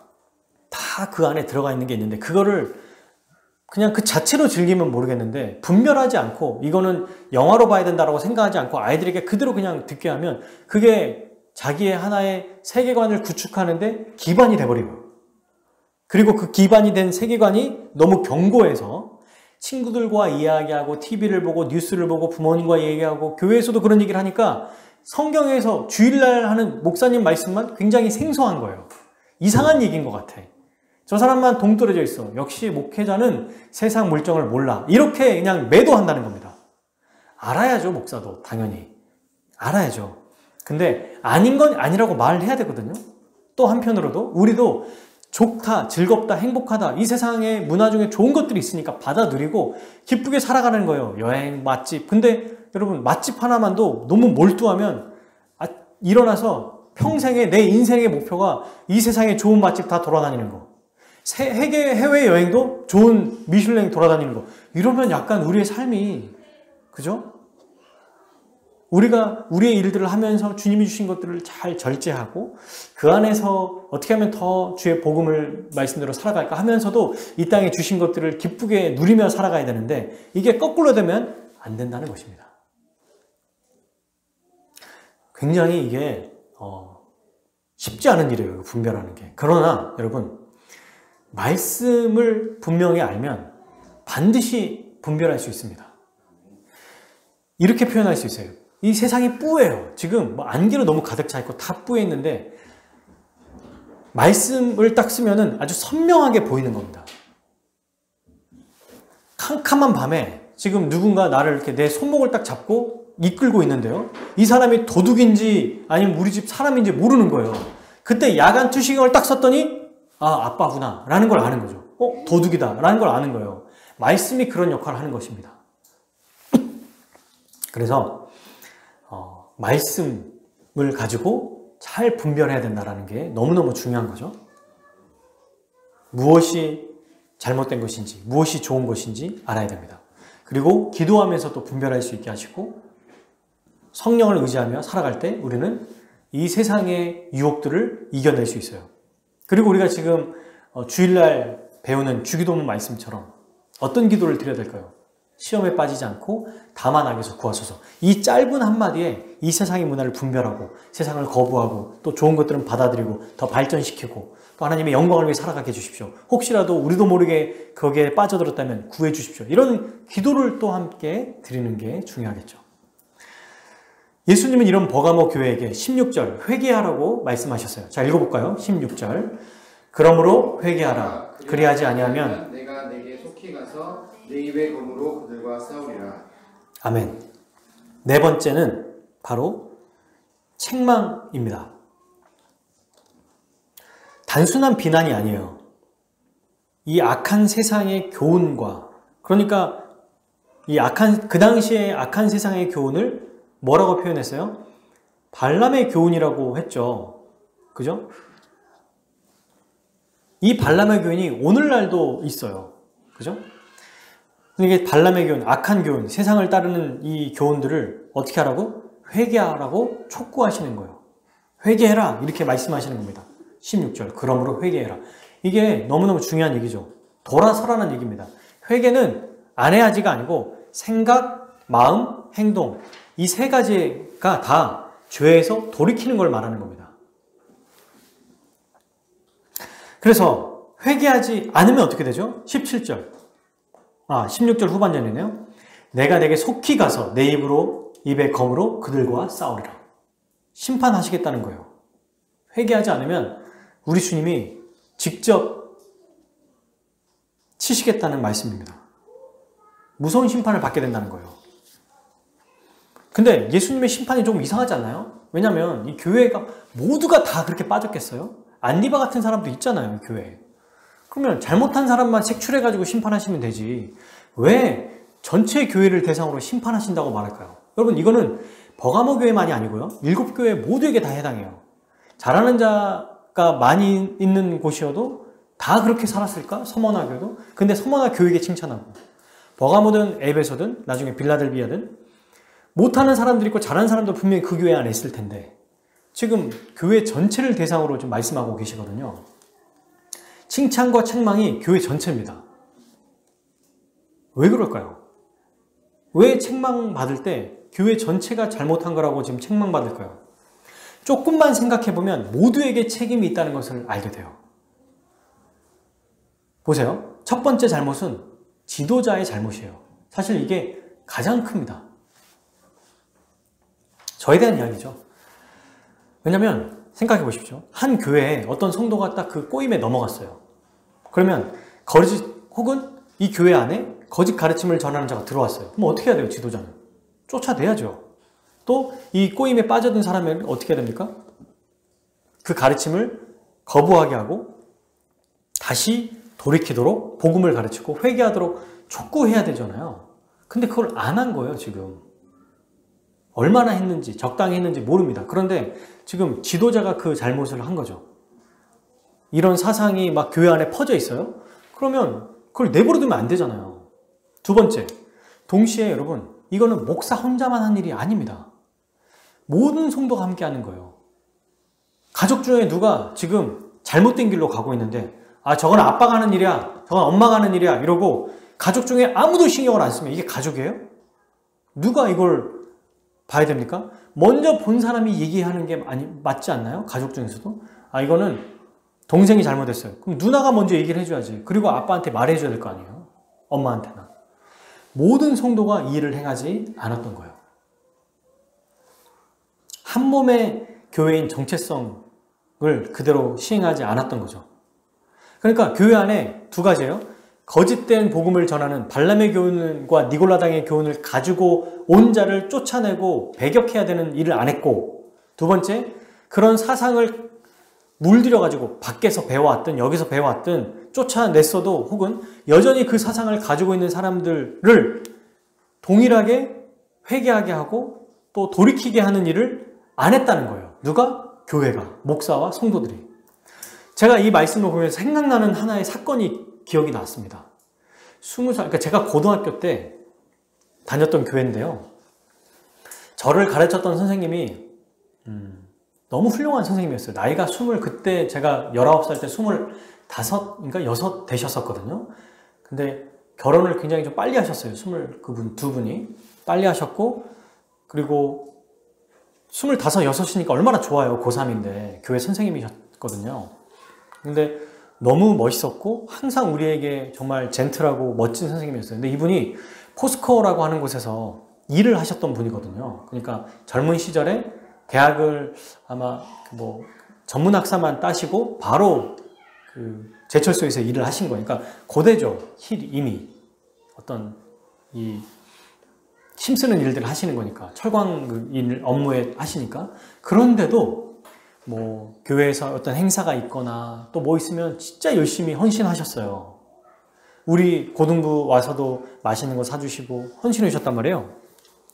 다 그 안에 들어가 있는 게 있는데, 그거를 그냥 그 자체로 즐기면 모르겠는데, 분별하지 않고, 이거는 영화로 봐야 된다고 생각하지 않고, 아이들에게 그대로 그냥 듣게 하면, 그게 자기의 하나의 세계관을 구축하는데 기반이 돼버리고요. 그리고 그 기반이 된 세계관이 너무 견고해서, 친구들과 이야기하고, TV를 보고, 뉴스를 보고, 부모님과 얘기하고, 교회에서도 그런 얘기를 하니까, 성경에서 주일날 하는 목사님 말씀만 굉장히 생소한 거예요. 이상한 얘기인 것 같아. 저 사람만 동떨어져 있어. 역시 목회자는 세상 물정을 몰라. 이렇게 그냥 매도한다는 겁니다. 알아야죠, 목사도. 당연히. 알아야죠. 근데 아닌 건 아니라고 말을 해야 되거든요. 또 한편으로도 우리도 좋다, 즐겁다, 행복하다. 이 세상에 문화 중에 좋은 것들이 있으니까 받아들이고 기쁘게 살아가는 거예요. 여행, 맛집. 근데 여러분 맛집 하나만도 너무 몰두하면 일어나서 평생에 내 인생의 목표가 이 세상에 좋은 맛집 다 돌아다니는 거. 해외여행도 좋은 미슐랭 돌아다니는 거. 이러면 약간 우리의 삶이, 그죠? 우리가 우리의 일들을 하면서 주님이 주신 것들을 잘 절제하고 그 안에서 어떻게 하면 더 주의 복음을 말씀대로 살아갈까 하면서도 이 땅에 주신 것들을 기쁘게 누리며 살아가야 되는데 이게 거꾸로 되면 안 된다는 것입니다. 굉장히 이게 쉽지 않은 일이에요. 분별하는 게. 그러나 여러분 말씀을 분명히 알면 반드시 분별할 수 있습니다. 이렇게 표현할 수 있어요. 이 세상이 뿌예요. 지금 안개로 너무 가득 차 있고 다 뿌여 있는데 말씀을 딱 쓰면은 아주 선명하게 보이는 겁니다. 캄캄한 밤에 지금 누군가 나를 이렇게 내 손목을 딱 잡고 이끌고 있는데요. 이 사람이 도둑인지 아니면 우리 집 사람인지 모르는 거예요. 그때 야간 투시경을 딱 썼더니 아빠구나 라는 걸 아는 거죠. 도둑이다 라는 걸 아는 거예요. 말씀이 그런 역할을 하는 것입니다. 그래서 말씀을 가지고 잘 분별해야 된다는 게 너무너무 중요한 거죠. 무엇이 잘못된 것인지 무엇이 좋은 것인지 알아야 됩니다. 그리고 기도하면서 또 분별할 수 있게 하시고 성령을 의지하며 살아갈 때 우리는 이 세상의 유혹들을 이겨낼 수 있어요. 그리고 우리가 지금 주일날 배우는 주기도문 말씀처럼 어떤 기도를 드려야 될까요? 시험에 빠지지 않고 다만 악에서 구하소서. 이 짧은 한마디에 이 세상의 문화를 분별하고 세상을 거부하고 또 좋은 것들은 받아들이고 더 발전시키고 또 하나님의 영광을 위해 살아가게 해주십시오. 혹시라도 우리도 모르게 거기에 빠져들었다면 구해 주십시오. 이런 기도를 또 함께 드리는 게 중요하겠죠. 예수님은 이런 버가모 교회에게 16절 회개하라고 말씀하셨어요. 자, 읽어볼까요? 16절. 그러므로 회개하라. 그리하지 아니하면 내가 내게 속히 가서 내 입의 검으로 그들과 싸우리라. 아멘. 네 번째는 바로 책망입니다. 단순한 비난이 아니에요. 이 악한 세상의 교훈과 그러니까 그 당시에 악한 세상의 교훈을 뭐라고 표현했어요? 발람의 교훈이라고 했죠. 그죠? 이 발람의 교훈이 오늘날도 있어요. 그죠? 이게 발람의 교훈, 악한 교훈, 세상을 따르는 이 교훈들을 어떻게 하라고? 회개하라고 촉구하시는 거예요. 회개해라 이렇게 말씀하시는 겁니다. 16절 그러므로 회개해라. 이게 너무너무 중요한 얘기죠. 돌아서라는 얘기입니다. 회개는 안 해야지가 아니고 생각, 마음, 행동 이 세 가지가 다 죄에서 돌이키는 걸 말하는 겁니다. 그래서 회개하지 않으면 어떻게 되죠? 17절 16절 후반전이네요. 내가 내게 속히 가서 내 입의 검으로 그들과 싸우리라. 심판하시겠다는 거예요. 회개하지 않으면 우리 주님이 직접 치시겠다는 말씀입니다. 무서운 심판을 받게 된다는 거예요. 근데 예수님의 심판이 좀 이상하지 않나요? 왜냐하면 이 교회가 모두가 다 그렇게 빠졌겠어요? 안디바 같은 사람도 있잖아요, 이 교회에. 그러면 잘못한 사람만 색출해가지고 심판하시면 되지. 왜 전체 교회를 대상으로 심판하신다고 말할까요? 여러분, 이거는 버가모 교회만이 아니고요. 7교회 모두에게 다 해당해요. 잘하는 자가 많이 있는 곳이어도 다 그렇게 살았을까? 서머나 교도. 근데 서머나 교회에게 칭찬하고, 버가모든 에베소든 나중에 빌라델비아든 못하는 사람들 있고 잘하는 사람도 분명히 그 교회 안에 있을 텐데 지금 교회 전체를 대상으로 좀 말씀하고 계시거든요. 칭찬과 책망이 교회 전체입니다. 왜 그럴까요? 왜 책망받을 때 교회 전체가 잘못한 거라고 지금 책망받을까요? 조금만 생각해보면 모두에게 책임이 있다는 것을 알게 돼요. 보세요. 첫 번째 잘못은 지도자의 잘못이에요. 사실 이게 가장 큽니다. 저에 대한 이야기죠. 왜냐면 생각해 보십시오. 한 교회에 어떤 성도가 딱 그 꼬임에 넘어갔어요. 그러면 거짓 혹은 이 교회 안에 거짓 가르침을 전하는 자가 들어왔어요. 그럼 어떻게 해야 돼요, 지도자는? 쫓아내야죠. 또 이 꼬임에 빠져든 사람은 어떻게 해야 됩니까? 그 가르침을 거부하게 하고 다시 돌이키도록 복음을 가르치고 회개하도록 촉구해야 되잖아요. 근데 그걸 안 한 거예요, 지금. 얼마나 했는지, 적당히 했는지 모릅니다. 그런데 지금 지도자가 그 잘못을 한 거죠. 이런 사상이 막 교회 안에 퍼져 있어요? 그러면 그걸 내버려두면 안 되잖아요. 두 번째, 동시에 여러분, 이거는 목사 혼자만 한 일이 아닙니다. 모든 성도가 함께 하는 거예요. 가족 중에 누가 지금 잘못된 길로 가고 있는데 저건 아빠가 하는 일이야, 저건 엄마가 하는 일이야 이러고 가족 중에 아무도 신경을 안 쓰면 이게 가족이에요? 누가 이걸 봐야 됩니까? 먼저 본 사람이 얘기하는 게 맞지 않나요? 가족 중에서도. 이거는 동생이 잘못했어요. 그럼 누나가 먼저 얘기를 해줘야지. 그리고 아빠한테 말해줘야 될 거 아니에요? 엄마한테나. 모든 성도가 이 일을 행하지 않았던 거예요. 한 몸의 교회인 정체성을 그대로 시행하지 않았던 거죠. 그러니까 교회 안에 두 가지예요. 거짓된 복음을 전하는 발람의 교훈과 니골라당의 교훈을 가지고 온 자를 쫓아내고 배격해야 되는 일을 안 했고, 두 번째, 그런 사상을 물들여가지고 밖에서 배워왔든 여기서 배워왔든 쫓아냈어도 혹은 여전히 그 사상을 가지고 있는 사람들을 동일하게 회개하게 하고 또 돌이키게 하는 일을 안 했다는 거예요. 누가? 교회가, 목사와 성도들이. 제가 이 말씀을 보면서 생각나는 하나의 사건이 기억이 났습니다. 20살, 그러니까 제가 고등학교 때 다녔던 교회인데요. 저를 가르쳤던 선생님이 너무 훌륭한 선생님이었어요. 나이가 그때 제가 19살 때 25인가 6 되셨었거든요. 근데 결혼을 굉장히 좀 빨리 하셨어요. 두 분이. 빨리 하셨고, 그리고 25, 6이니까 얼마나 좋아요. 고3인데. 교회 선생님이셨거든요. 근데 너무 멋있었고 항상 우리에게 정말 젠틀하고 멋진 선생님이었어요. 근데 이분이 포스코라고 하는 곳에서 일을 하셨던 분이거든요. 그러니까 젊은 시절에 대학을 아마 전문학사만 따시고 바로 그 제철소에서 일을 하신 거니까 고대죠. 이미 어떤 이 힘쓰는 일들을 하시는 거니까 철광 일 업무에 하시니까. 그런데도 교회에서 어떤 행사가 있거나 또 뭐 있으면 진짜 열심히 헌신하셨어요. 우리 고등부 와서도 맛있는 거 사주시고 헌신해 주셨단 말이에요.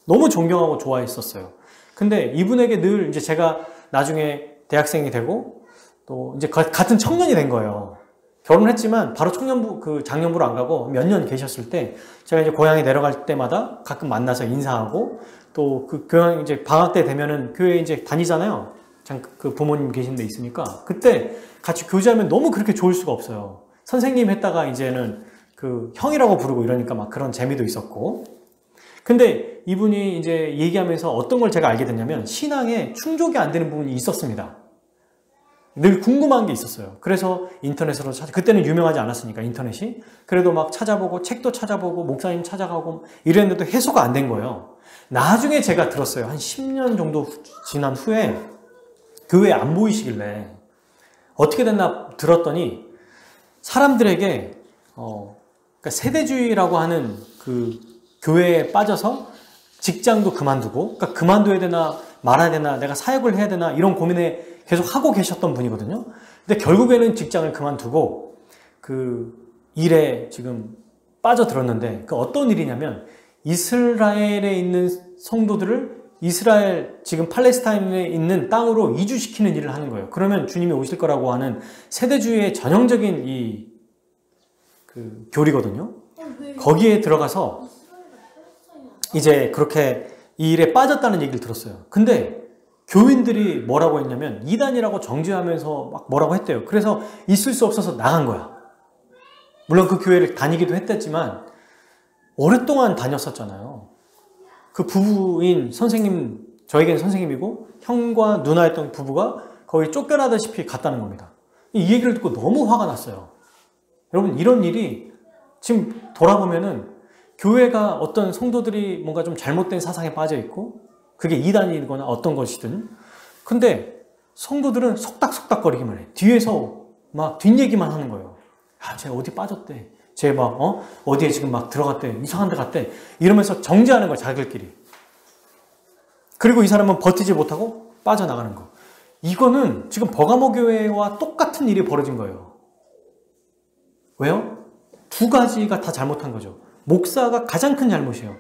너무 존경하고 좋아했었어요. 근데 이분에게 늘 이제 제가 나중에 대학생이 되고 또 이제 같은 청년이 된 거예요. 결혼했지만 바로 장년부로 안 가고 몇 년 계셨을 때 제가 이제 고향에 내려갈 때마다 가끔 만나서 인사하고 또 그 교양 이제 방학 때 되면은 교회 이제 다니잖아요. 그 부모님 계신 데 있으니까 그때 같이 교제하면 너무 그렇게 좋을 수가 없어요. 선생님 했다가 이제는 그 형이라고 부르고 이러니까 막 그런 재미도 있었고. 근데 이분이 이제 얘기하면서 어떤 걸 제가 알게 됐냐면 신앙에 충족이 안 되는 부분이 있었습니다. 늘 궁금한 게 있었어요. 그래서 인터넷으로 그때는 유명하지 않았으니까 인터넷이. 그래도 막 찾아보고 책도 찾아보고 목사님 찾아가고 이랬는데도 해소가 안 된 거예요. 나중에 제가 들었어요. 한 10년 정도 지난 후에 교회에 안 보이시길래 어떻게 됐나 들었더니 사람들에게 그러니까 세대주의라고 하는 그 교회에 빠져서 직장도 그만두고, 그러니까 그만둬야 되나 말아야 되나 내가 사역을 해야 되나 이런 고민에 계속 하고 계셨던 분이거든요. 근데 결국에는 직장을 그만두고 그 일에 지금 빠져들었는데, 그 어떤 일이냐면 이스라엘에 있는 성도들을 이스라엘, 지금 팔레스타인에 있는 땅으로 이주시키는 일을 하는 거예요. 그러면 주님이 오실 거라고 하는 세대주의의 전형적인 그 교리거든요. 거기에 들어가서 이제 그렇게 이 일에 빠졌다는 얘기를 들었어요. 근데 교인들이 뭐라고 했냐면 이단이라고 정죄하면서 막 뭐라고 했대요. 그래서 있을 수 없어서 나간 거야. 물론 그 교회를 다니기도 했댔지만 오랫동안 다녔었잖아요. 그 부부인 선생님, 저에게는 선생님이고 형과 누나였던 부부가 거의 쫓겨나다시피 갔다는 겁니다. 이 얘기를 듣고 너무 화가 났어요. 여러분, 이런 일이 지금 돌아보면은 교회가 어떤 성도들이 뭔가 좀 잘못된 사상에 빠져 있고 그게 이단이거나 어떤 것이든, 근데 성도들은 속닥속닥거리기만 해. 뒤에서 막 뒷얘기만 하는 거예요. 야, 쟤 어디 빠졌대. 쟤 막 어디에 지금 막 들어갔대. 이상한 데 갔대. 이러면서 정죄하는 거야, 자기들끼리. 그리고 이 사람은 버티지 못하고 빠져나가는 거. 이거는 지금 버가모 교회와 똑같은 일이 벌어진 거예요. 왜요? 두 가지가 다 잘못한 거죠. 목사가 가장 큰 잘못이에요.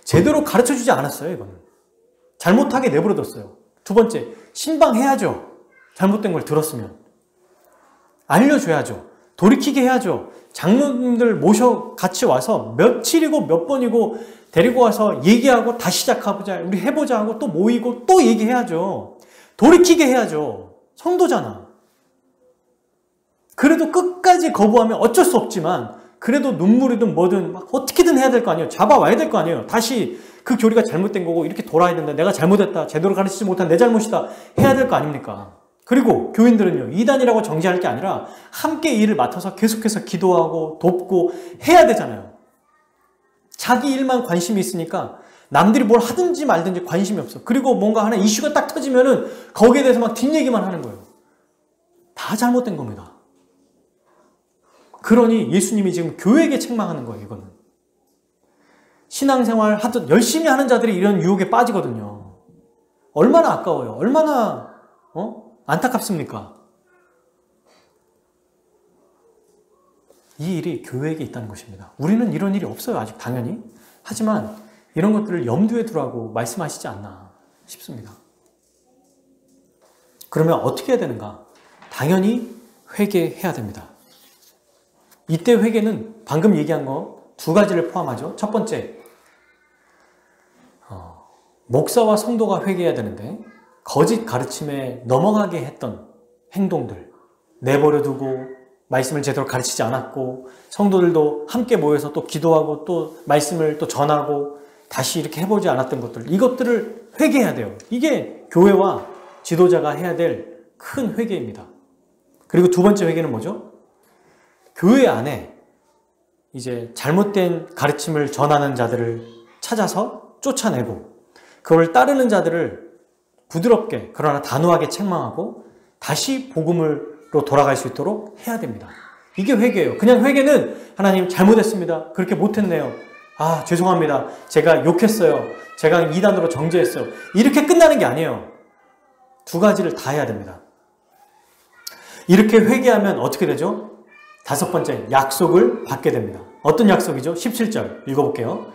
제대로 가르쳐주지 않았어요, 이거는. 잘못하게 내버려뒀어요. 두 번째, 신방해야죠. 잘못된 걸 들었으면. 알려줘야죠. 돌이키게 해야죠. 장로님들 모셔 같이 와서 며칠이고 몇 번이고 데리고 와서 얘기하고 다시 시작해보자, 우리 해보자 하고 또 모이고 또 얘기해야죠. 돌이키게 해야죠. 성도잖아. 그래도 끝까지 거부하면 어쩔 수 없지만 그래도 눈물이든 뭐든 막 어떻게든 해야 될 거 아니에요. 잡아와야 될 거 아니에요. 다시 그 교리가 잘못된 거고 이렇게 돌아야 된다. 내가 잘못했다. 제대로 가르치지 못한 내 잘못이다. 해야 될 거 아닙니까? 그리고 교인들은요, 이단이라고 정죄할 게 아니라 함께 일을 맡아서 계속해서 기도하고 돕고 해야 되잖아요. 자기 일만 관심이 있으니까 남들이 뭘 하든지 말든지 관심이 없어. 그리고 뭔가 하나 이슈가 딱 터지면은 거기에 대해서 막 뒷얘기만 하는 거예요. 다 잘못된 겁니다. 그러니 예수님이 지금 교회에게 책망하는 거예요, 이거는. 신앙생활 하듯 열심히 하는 자들이 이런 유혹에 빠지거든요. 얼마나 아까워요. 얼마나 안타깝습니까? 이 일이 교회에게 있다는 것입니다. 우리는 이런 일이 없어요, 아직 당연히. 하지만 이런 것들을 염두에 두라고 말씀하시지 않나 싶습니다. 그러면 어떻게 해야 되는가? 당연히 회개해야 됩니다. 이때 회개는 방금 얘기한 거 두 가지를 포함하죠. 첫 번째, 목사와 성도가 회개해야 되는데 거짓 가르침에 넘어가게 했던 행동들, 내버려두고 말씀을 제대로 가르치지 않았고 성도들도 함께 모여서 또 기도하고 또 말씀을 또 전하고 다시 이렇게 해보지 않았던 것들, 이것들을 회개해야 돼요. 이게 교회와 지도자가 해야 될 큰 회개입니다. 그리고 두 번째 회개는 뭐죠? 교회 안에 이제 잘못된 가르침을 전하는 자들을 찾아서 쫓아내고 그걸 따르는 자들을 부드럽게 그러나 단호하게 책망하고 다시 복음으로 돌아갈 수 있도록 해야 됩니다. 이게 회개예요. 그냥 회개는 하나님 잘못했습니다. 그렇게 못했네요. 아, 죄송합니다. 제가 욕했어요. 제가 이단으로 정죄했어요. 이렇게 끝나는 게 아니에요. 두 가지를 다 해야 됩니다. 이렇게 회개하면 어떻게 되죠? 다섯 번째, 약속을 받게 됩니다. 어떤 약속이죠? 17절 읽어볼게요.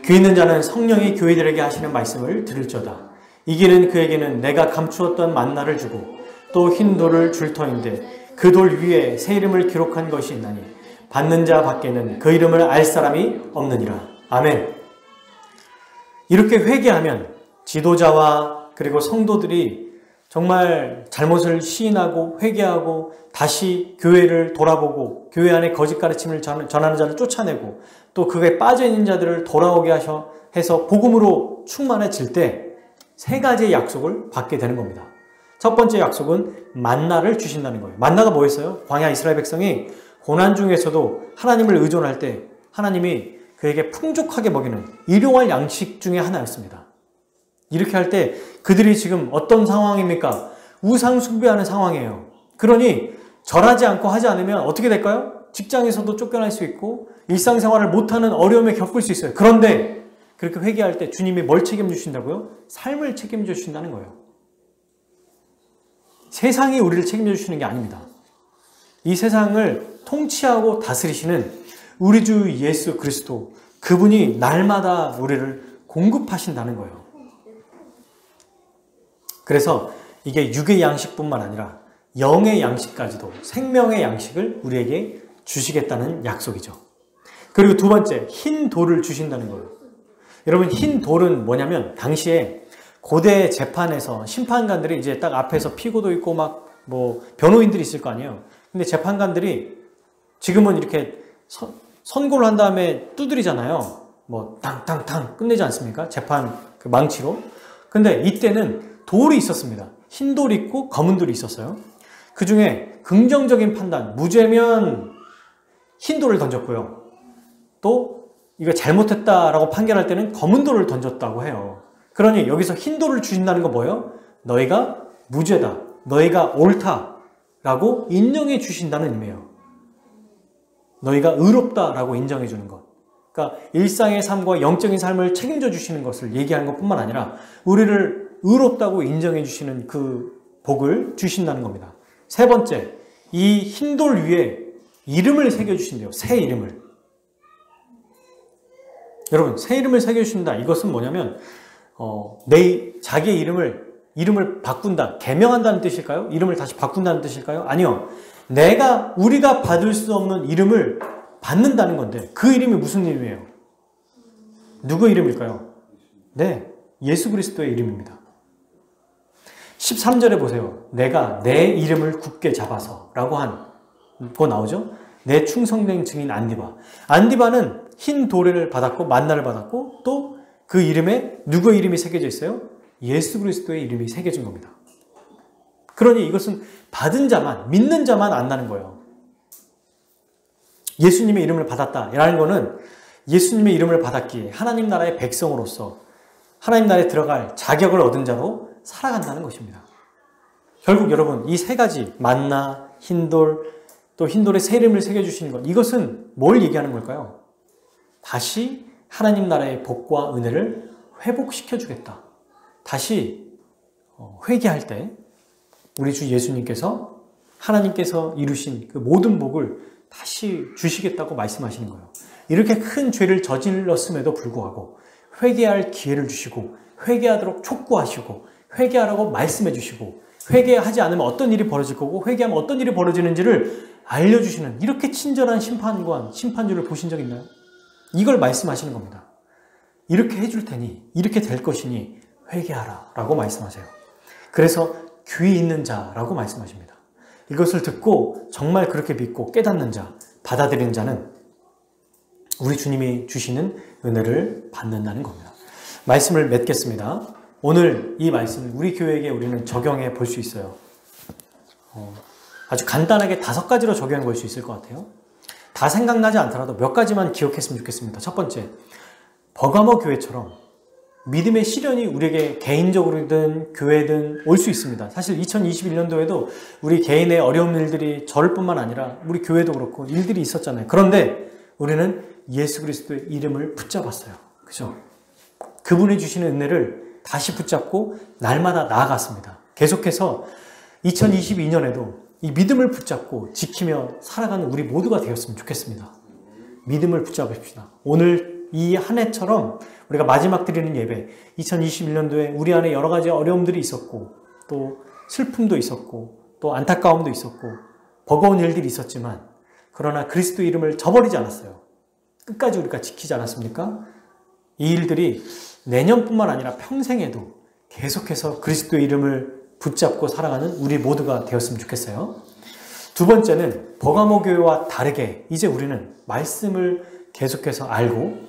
귀 있는 자는 성령이 교회들에게 하시는 말씀을 들을지어다. 이기는 그에게는 내가 감추었던 만나를 주고 또 흰 돌을 줄 터인데 그 돌 위에 새 이름을 기록한 것이 있나니 받는 자 밖에는 그 이름을 알 사람이 없느니라. 아멘. 이렇게 회개하면 지도자와 그리고 성도들이 정말 잘못을 시인하고 회개하고 다시 교회를 돌아보고 교회 안에 거짓 가르침을 전하는 자를 쫓아내고 또 그게 빠져있는 자들을 돌아오게 해서 복음으로 충만해질 때 세 가지의 약속을 받게 되는 겁니다. 첫 번째 약속은 만나를 주신다는 거예요. 만나가 뭐였어요? 광야 이스라엘 백성이 고난 중에서도 하나님을 의존할 때 하나님이 그에게 풍족하게 먹이는 일용할 양식 중에 하나였습니다. 이렇게 할 때 그들이 지금 어떤 상황입니까? 우상 숭배하는 상황이에요. 그러니 절하지 않고 하지 않으면 어떻게 될까요? 직장에서도 쫓겨날 수 있고 일상생활을 못하는 어려움에 겪을 수 있어요. 그런데 그렇게 회개할 때 주님이 뭘 책임주신다고요? 삶을 책임져 주신다는 거예요. 세상이 우리를 책임져 주시는 게 아닙니다. 이 세상을 통치하고 다스리시는 우리 주 예수 그리스도, 그분이 날마다 우리를 공급하신다는 거예요. 그래서 이게 육의 양식뿐만 아니라 영의 양식까지도, 생명의 양식을 우리에게 주시겠다는 약속이죠. 그리고 두 번째, 흰 돌을 주신다는 거예요. 여러분, 흰 돌은 뭐냐면 당시에 고대 재판에서 심판관들이 이제 딱 앞에서 피고도 있고 막 뭐 변호인들이 있을 거 아니에요. 근데 재판관들이 지금은 이렇게 선고를 한 다음에 두드리잖아요. 뭐 탕탕탕 끝내지 않습니까? 재판 그 망치로. 근데 이때는 돌이 있었습니다. 흰 돌이 있고 검은 돌이 있었어요. 그 중에 긍정적인 판단, 무죄면 흰 돌을 던졌고요. 또 이거 잘못했다라고 판결할 때는 검은 돌을 던졌다고 해요. 그러니 여기서 흰 돌을 주신다는 건 뭐예요? 너희가 무죄다, 너희가 옳다라고 인정해 주신다는 의미예요. 너희가 의롭다라고 인정해 주는 것. 그러니까 일상의 삶과 영적인 삶을 책임져 주시는 것을 얘기하는 것뿐만 아니라 우리를 의롭다고 인정해 주시는 그 복을 주신다는 겁니다. 세 번째, 이 흰 돌 위에 이름을 새겨주신대요. 새 이름을. 여러분, 새 이름을 새겨주신다. 이것은 뭐냐면 자기의 이름을 바꾼다, 개명한다는 뜻일까요? 이름을 다시 바꾼다는 뜻일까요? 아니요. 우리가 받을 수 없는 이름을 받는다는 건데, 그 이름이 무슨 이름이에요? 누구 이름일까요? 네, 예수 그리스도의 이름입니다. 13절에 보세요. 내가 내 이름을 굳게 잡아서 라고 한 거 나오죠? 내 충성된 증인 안디바. 안디바는 흰 도래를 받았고 만나를 받았고 또 그 이름에 누구의 이름이 새겨져 있어요? 예수 그리스도의 이름이 새겨진 겁니다. 그러니 이것은 받은 자만, 믿는 자만 안다는 거예요. 예수님의 이름을 받았다라는 거는 예수님의 이름을 받았기에 하나님 나라의 백성으로서 하나님 나라에 들어갈 자격을 얻은 자로 살아간다는 것입니다. 결국 여러분, 이 세 가지, 만나, 흰돌, 또 흰돌에 새 이름을 새겨주시는 것, 이것은 뭘 얘기하는 걸까요? 다시 하나님 나라의 복과 은혜를 회복시켜주겠다. 다시 회개할 때 우리 주 예수님께서 하나님께서 이루신 그 모든 복을 다시 주시겠다고 말씀하시는 거예요. 이렇게 큰 죄를 저질렀음에도 불구하고 회개할 기회를 주시고 회개하도록 촉구하시고 회개하라고 말씀해 주시고 회개하지 않으면 어떤 일이 벌어질 거고 회개하면 어떤 일이 벌어지는지를 알려주시는 이렇게 친절한 심판관, 심판주를 보신 적 있나요? 이걸 말씀하시는 겁니다. 이렇게 해줄 테니 이렇게 될 것이니 회개하라 라고 말씀하세요. 그래서 귀 있는 자라고 말씀하십니다. 이것을 듣고 정말 그렇게 믿고 깨닫는 자, 받아들이는 자는 우리 주님이 주시는 은혜를 받는다는 겁니다. 말씀을 맺겠습니다. 오늘 이 말씀을 우리 교회에게 우리는 적용해 볼 수 있어요. 아주 간단하게 5가지로 적용해 볼 수 있을 것 같아요. 다 생각나지 않더라도 몇 가지만 기억했으면 좋겠습니다. 첫 번째, 버가모 교회처럼 믿음의 시련이 우리에게 개인적으로든 교회든 올 수 있습니다. 사실 2021년도에도 우리 개인의 어려운 일들이 저를 뿐만 아니라 우리 교회도 그렇고 일들이 있었잖아요. 그런데 우리는 예수 그리스도의 이름을 붙잡았어요. 그죠? 그분이 주시는 은혜를 다시 붙잡고 날마다 나아갔습니다. 계속해서 2022년에도 이 믿음을 붙잡고 지키며 살아가는 우리 모두가 되었으면 좋겠습니다. 믿음을 붙잡읍시다. 오늘 이 한 해처럼 우리가 마지막 드리는 예배, 2021년도에 우리 안에 여러 가지 어려움들이 있었고 또 슬픔도 있었고 또 안타까움도 있었고 버거운 일들이 있었지만 그러나 그리스도 이름을 저버리지 않았어요. 끝까지 우리가 지키지 않았습니까? 이 일들이 내년뿐만 아니라 평생에도 계속해서 그리스도의 이름을 붙잡고 살아가는 우리 모두가 되었으면 좋겠어요. 두 번째는 버가모 교회와 다르게 이제 우리는 말씀을 계속해서 알고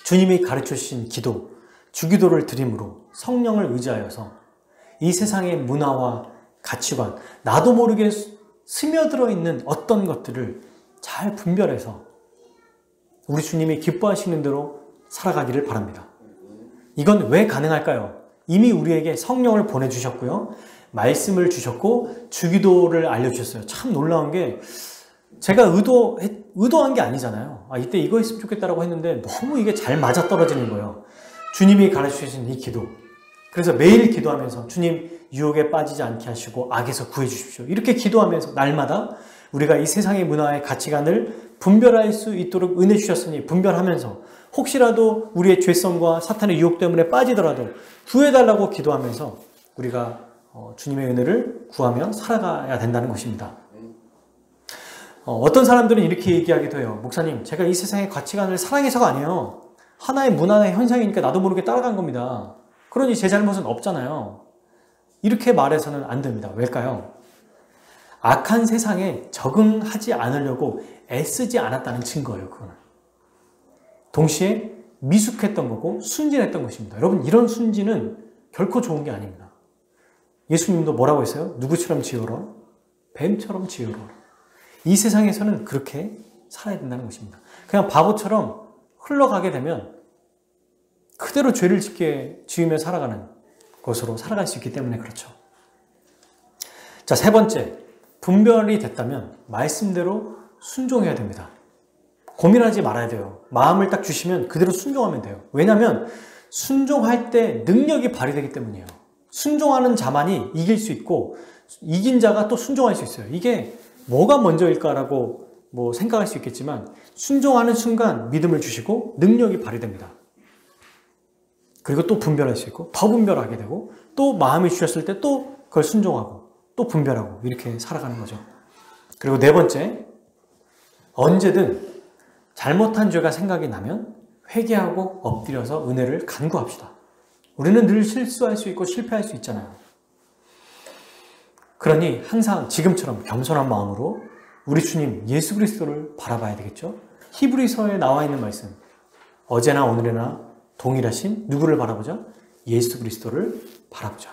주님이 가르쳐 주신 기도, 주기도를 드림으로 성령을 의지하여서 이 세상의 문화와 가치관, 나도 모르게 스며들어 있는 어떤 것들을 잘 분별해서 우리 주님이 기뻐하시는 대로 살아가기를 바랍니다. 이건 왜 가능할까요? 이미 우리에게 성령을 보내주셨고요. 말씀을 주셨고 주기도를 알려주셨어요. 참 놀라운 게 제가 의도한 게 아니잖아요. 이때 이거 했으면 좋겠다라고 했는데 너무 이게 잘 맞아떨어지는 거예요. 주님이 가르쳐주신 이 기도. 그래서 매일 기도하면서 주님 유혹에 빠지지 않게 하시고 악에서 구해주십시오. 이렇게 기도하면서 날마다 우리가 이 세상의 문화의 가치관을 분별할 수 있도록 은혜 주셨으니 분별하면서 혹시라도 우리의 죄성과 사탄의 유혹 때문에 빠지더라도 구해달라고 기도하면서 우리가 주님의 은혜를 구하며 살아가야 된다는 것입니다. 어떤 사람들은 이렇게 얘기하기도 해요. 목사님, 제가 이 세상의 가치관을 사랑해서가 아니에요. 하나의 문화의 현상이니까 나도 모르게 따라간 겁니다. 그러니 제 잘못은 없잖아요. 이렇게 말해서는 안 됩니다. 왜일까요? 악한 세상에 적응하지 않으려고 애쓰지 않았다는 증거예요. 그거는. 동시에 미숙했던 거고 순진했던 것입니다. 여러분, 이런 순진은 결코 좋은 게 아닙니다. 예수님도 뭐라고 했어요? 누구처럼 지으라? 뱀처럼 지으라. 이 세상에서는 그렇게 살아야 된다는 것입니다. 그냥 바보처럼 흘러가게 되면 그대로 죄를 지으며 살아가는 것으로 살아갈 수 있기 때문에 그렇죠. 자, 세 번째, 분별이 됐다면 말씀대로 순종해야 됩니다. 고민하지 말아야 돼요. 마음을 딱 주시면 그대로 순종하면 돼요. 왜냐하면 순종할 때 능력이 발휘되기 때문이에요. 순종하는 자만이 이길 수 있고 이긴 자가 또 순종할 수 있어요. 이게 뭐가 먼저일까라고 생각할 수 있겠지만 순종하는 순간 믿음을 주시고 능력이 발휘됩니다. 그리고 또 분별할 수 있고 더 분별하게 되고 또 마음이 주셨을 때 또 그걸 순종하고 또 분별하고 이렇게 살아가는 거죠. 그리고 네 번째, 언제든 잘못한 죄가 생각이 나면 회개하고 엎드려서 은혜를 간구합시다. 우리는 늘 실수할 수 있고 실패할 수 있잖아요. 그러니 항상 지금처럼 겸손한 마음으로 우리 주님 예수 그리스도를 바라봐야 되겠죠. 히브리서에 나와 있는 말씀, 어제나 오늘이나 동일하신 누구를 바라보자? 예수 그리스도를 바라보자.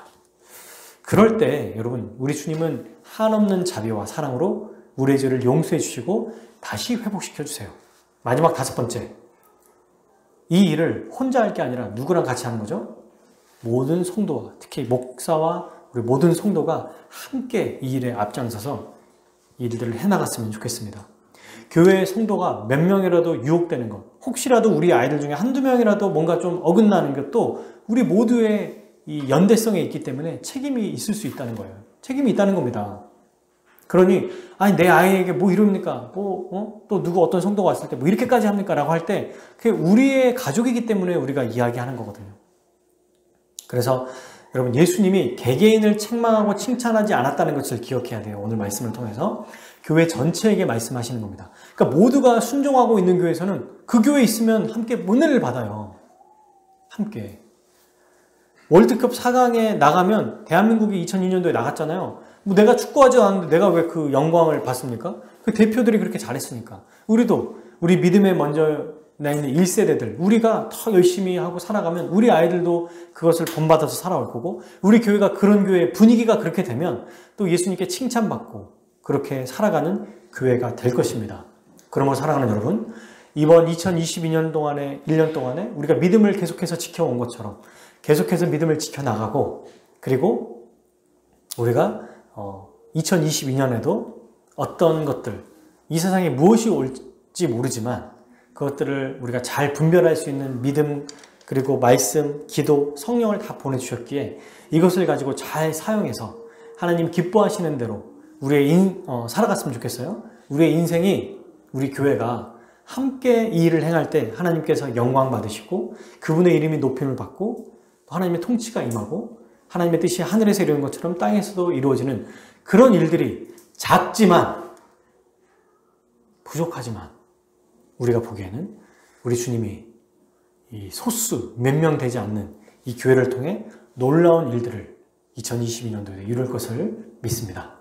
그럴 때 여러분, 우리 주님은 한없는 자비와 사랑으로 우리의 죄를 용서해 주시고 다시 회복시켜 주세요. 마지막 다섯 번째, 이 일을 혼자 할 게 아니라 누구랑 같이 하는 거죠? 모든 성도와, 특히 목사와 우리 모든 성도가 함께 이 일에 앞장서서 이 일들을 해나갔으면 좋겠습니다. 교회의 성도가 몇 명이라도 유혹되는 것, 혹시라도 우리 아이들 중에 한두 명이라도 뭔가 좀 어긋나는 것도 우리 모두의 이 연대성에 있기 때문에 책임이 있을 수 있다는 거예요. 책임이 있다는 겁니다. 그러니 내 아이에게 뭐 이럽니까? 또 누구 어떤 성도가 왔을 때 뭐 이렇게까지 합니까? 라고 할 때 그게 우리의 가족이기 때문에 우리가 이야기하는 거거든요. 그래서 여러분, 예수님이 개개인을 책망하고 칭찬하지 않았다는 것을 기억해야 돼요. 오늘 말씀을 통해서 교회 전체에게 말씀하시는 겁니다. 그러니까 모두가 순종하고 있는 교회에서는 그 교회에 있으면 함께 은혜를 받아요. 함께. 월드컵 4강에 나가면 대한민국이 2002년도에 나갔잖아요. 내가 축구하지 않았는데 내가 왜 그 영광을 받습니까? 그 대표들이 그렇게 잘했으니까. 우리도 우리 믿음에 먼저 나 있는 1세대들, 우리가 더 열심히 하고 살아가면 우리 아이들도 그것을 본받아서 살아올 거고, 우리 교회가 그런 교회 분위기가 그렇게 되면 또 예수님께 칭찬받고 그렇게 살아가는 교회가 될 것입니다. 그러므로 사랑하는 여러분, 이번 2022년 동안에 1년 동안에 우리가 믿음을 계속해서 지켜온 것처럼 계속해서 믿음을 지켜나가고, 그리고 우리가 2022년에도 어떤 것들, 이 세상에 무엇이 올지 모르지만 그것들을 우리가 잘 분별할 수 있는 믿음, 그리고 말씀, 기도, 성령을 다 보내주셨기에 이것을 가지고 잘 사용해서 하나님 기뻐하시는 대로 우리의 살아갔으면 좋겠어요. 우리의 인생이, 우리 교회가 함께 이 일을 행할 때 하나님께서 영광 받으시고 그분의 이름이 높임을 받고 하나님의 통치가 임하고 하나님의 뜻이 하늘에서 이루어진 것처럼 땅에서도 이루어지는 그런 일들이 작지만 부족하지만 우리가 보기에는 우리 주님이 이 소수 몇 명 되지 않는 이 교회를 통해 놀라운 일들을 2022년도에 이룰 것을 믿습니다.